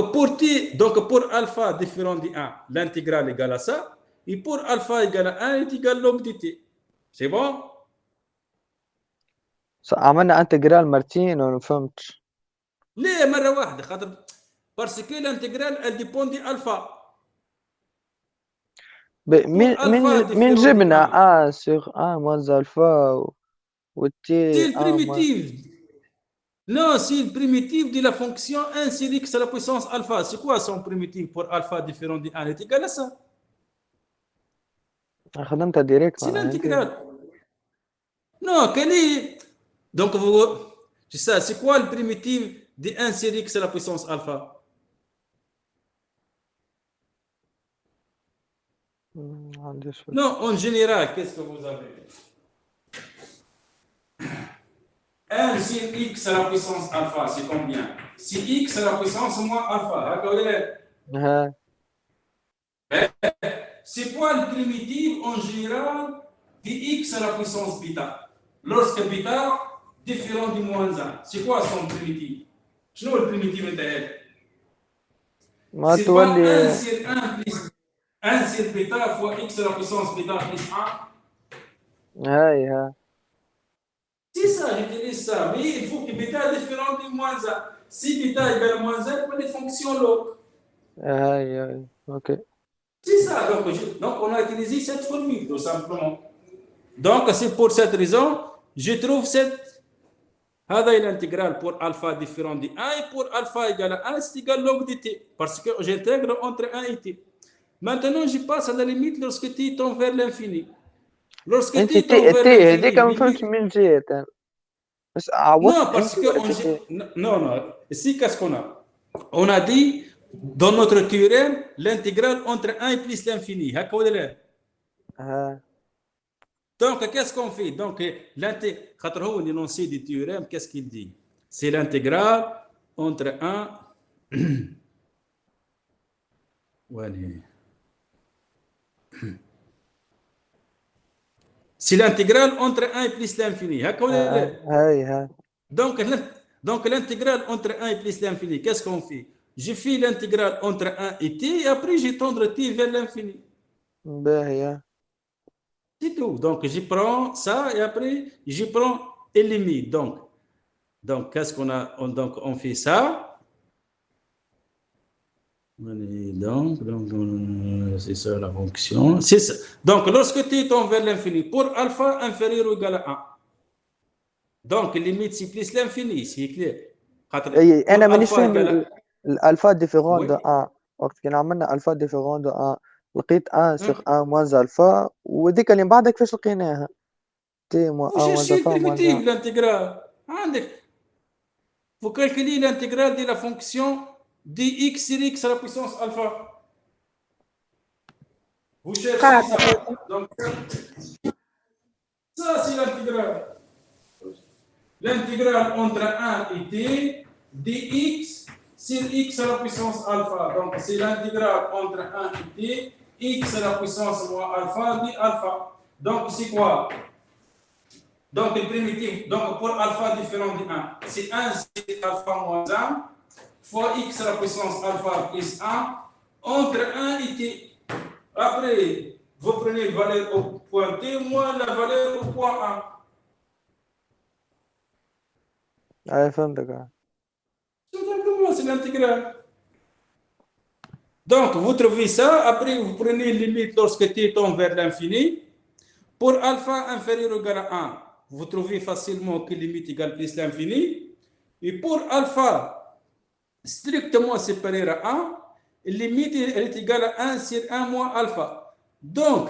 pour alpha différent de 1, l'intégrale égale à ça. Et pour alpha égale à 1 est égal à log de t. C'est bon? عملنا انتجرال مرتين ولا ما فهمتش. ليه مرة واحدة؟ خاطر parce que l'intégrale elle dépend de alpha. من جبنا sur 1 moins alpha و t. C'est le primitif. Non, c'est le primitif de la fonction 1 sur x à la puissance alpha. C'est quoi son primitif pour alpha différent de 1 est égal à ça? خدمتها ديريكت. C'est l'intégrale. Non, quel est. Donc, c'est ça. C'est quoi le primitif de 1 sur x à la puissance alpha? Non, en général, qu'est-ce que vous avez? 1 sur x à la puissance alpha, c'est combien? C'est x à la puissance moins alpha. C'est quoi le primitif en général de x à la puissance bêta? Lorsque bêta différent du moins 1. C'est quoi son primitif? Je ne le primitif de c'est pas 1 sur 1 plus 1 sur bêta fois x à la puissance bêta plus 1. C'est C'est ça, j'utilise ça. Mais il faut que bêta est différent de moins 1. Si bêta égale moins 1, il faut des fonctions log. هاي اوكي. C'est ça. Donc, on a utilisé cette formule, tout simplement. Donc, c'est pour cette raison, je trouve cette. هذا est l'intégrale pour alpha différent de 1 et pour alpha égale à 1, c'est égal log de t. Parce que j'intègre entre 1 et t. Maintenant, je passe à la limite lorsque t tend vers l'infini. Lorsque انت t tend vers تي هذيك ما l'infini. فهمتش من جهة أنا. بس عوضت Non, parce انت que ولا كيفاش؟ non, non. Ici, qu'est-ce qu'on a? On a dit dans notre théorème l'intégrale entre 1 et plus l'infini. هكا ولا لا؟ ها Donc, qu'est-ce qu'on fait? Donc, quand on l'énoncé du théorème, qu'est-ce qu'il dit? C'est l'intégrale entre 1. C'est l'intégrale entre 1 et plus l'infini. هاي Donc, l'intégrale entre 1 et plus l'infini, qu'est-ce qu'on fait? Je fais l'intégrale entre 1 et t, et après, j'étendre t vers l'infini. باهية. C'est tout. Donc, je prends ça, et après, je prends les limites. Donc qu'est-ce qu'on a? Donc, on fait ça. Donc, c'est ça la fonction. C'est ça. Donc, lorsque t tend vers l'infini, pour alpha inférieur ou égal à 1. Donc, limite, c'est plus l'infini, c'est clair. اي انا مانيش فاهم الالفا ديفيرون دو 1 وقت كنا عملنا الفا ديفيرون دو 1 لقيت 1 سوغ 1 موان الفا وذيك اللي من بعدها كيفاش لقيناها تي موان 1 موان الفا موان l'intégrale. Vous calculez l'intégrale de la fonction dx sur x à la puissance alpha. Vous cherchez ça. Donc, ça, c'est l'intégrale. L'intégrale entre 1 et t dx sur x à la puissance alpha. Donc, c'est l'intégrale entre 1 et t, x à la puissance moins alpha, d alpha. Donc, c'est quoi? Donc, le primitif, donc pour alpha différent de 1, c'est 1 c'est alpha moins 1 fois x à la puissance alpha plus 1 entre 1 et t. Après, vous prenez la valeur au point t moins la valeur au point 1. فهمتك. Tout simplement, c'est l'intégrale. Donc, vous trouvez ça. Après, vous prenez limite lorsque t tend vers l'infini. Pour alpha inférieur ou égal à 1, vous trouvez facilement que limite égale plus l'infini. Et pour alpha strictement supérieur à 1, limite elle est égale à 1 sur 1 moins alpha. Donc,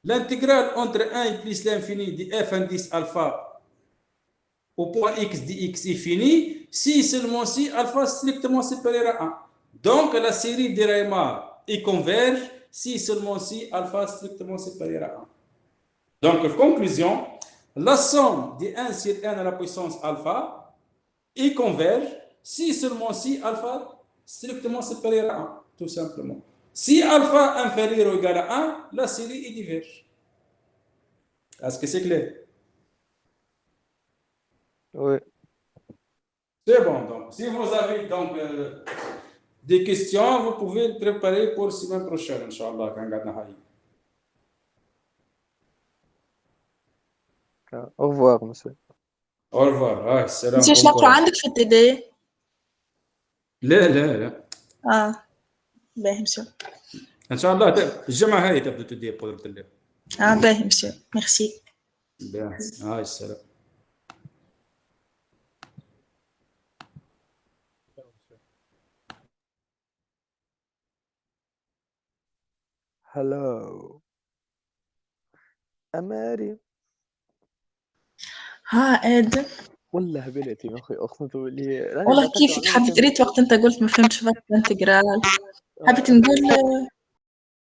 l'intégrale entre 1 et plus l'infini de f indice alpha au point x dx est fini si seulement si alpha strictement supérieur à 1. Donc, la série de Riemann est converge si seulement si alpha strictement supérieur à 1. Donc, conclusion, la somme de 1 sur 1 à la puissance alpha est converge si seulement si alpha strictement supérieur à 1, tout simplement. Si alpha inférieur ou égal à 1, la série est diverge. Est-ce que c'est clair? Oui. C'est bon, donc. Si vous avez donc des questions, vous pouvez le préparer pour la semaine prochaine, Inch'Allah, quand on a au revoir monsieur. Au revoir. Salam. انت شنو عندك في التي دي؟ لا. باهي مسيو. ان شاء الله الجمعه هاي تبدا تدير بقدره الله. باهي مسيو. ميرسي. باهي. السلام. هلو أماري. اد والله هبلتي يا اخي اقسم بالله والله كيفك حبيت قريت وقت انت قلت ما فهمتش بس الانتجرال حبيت نقول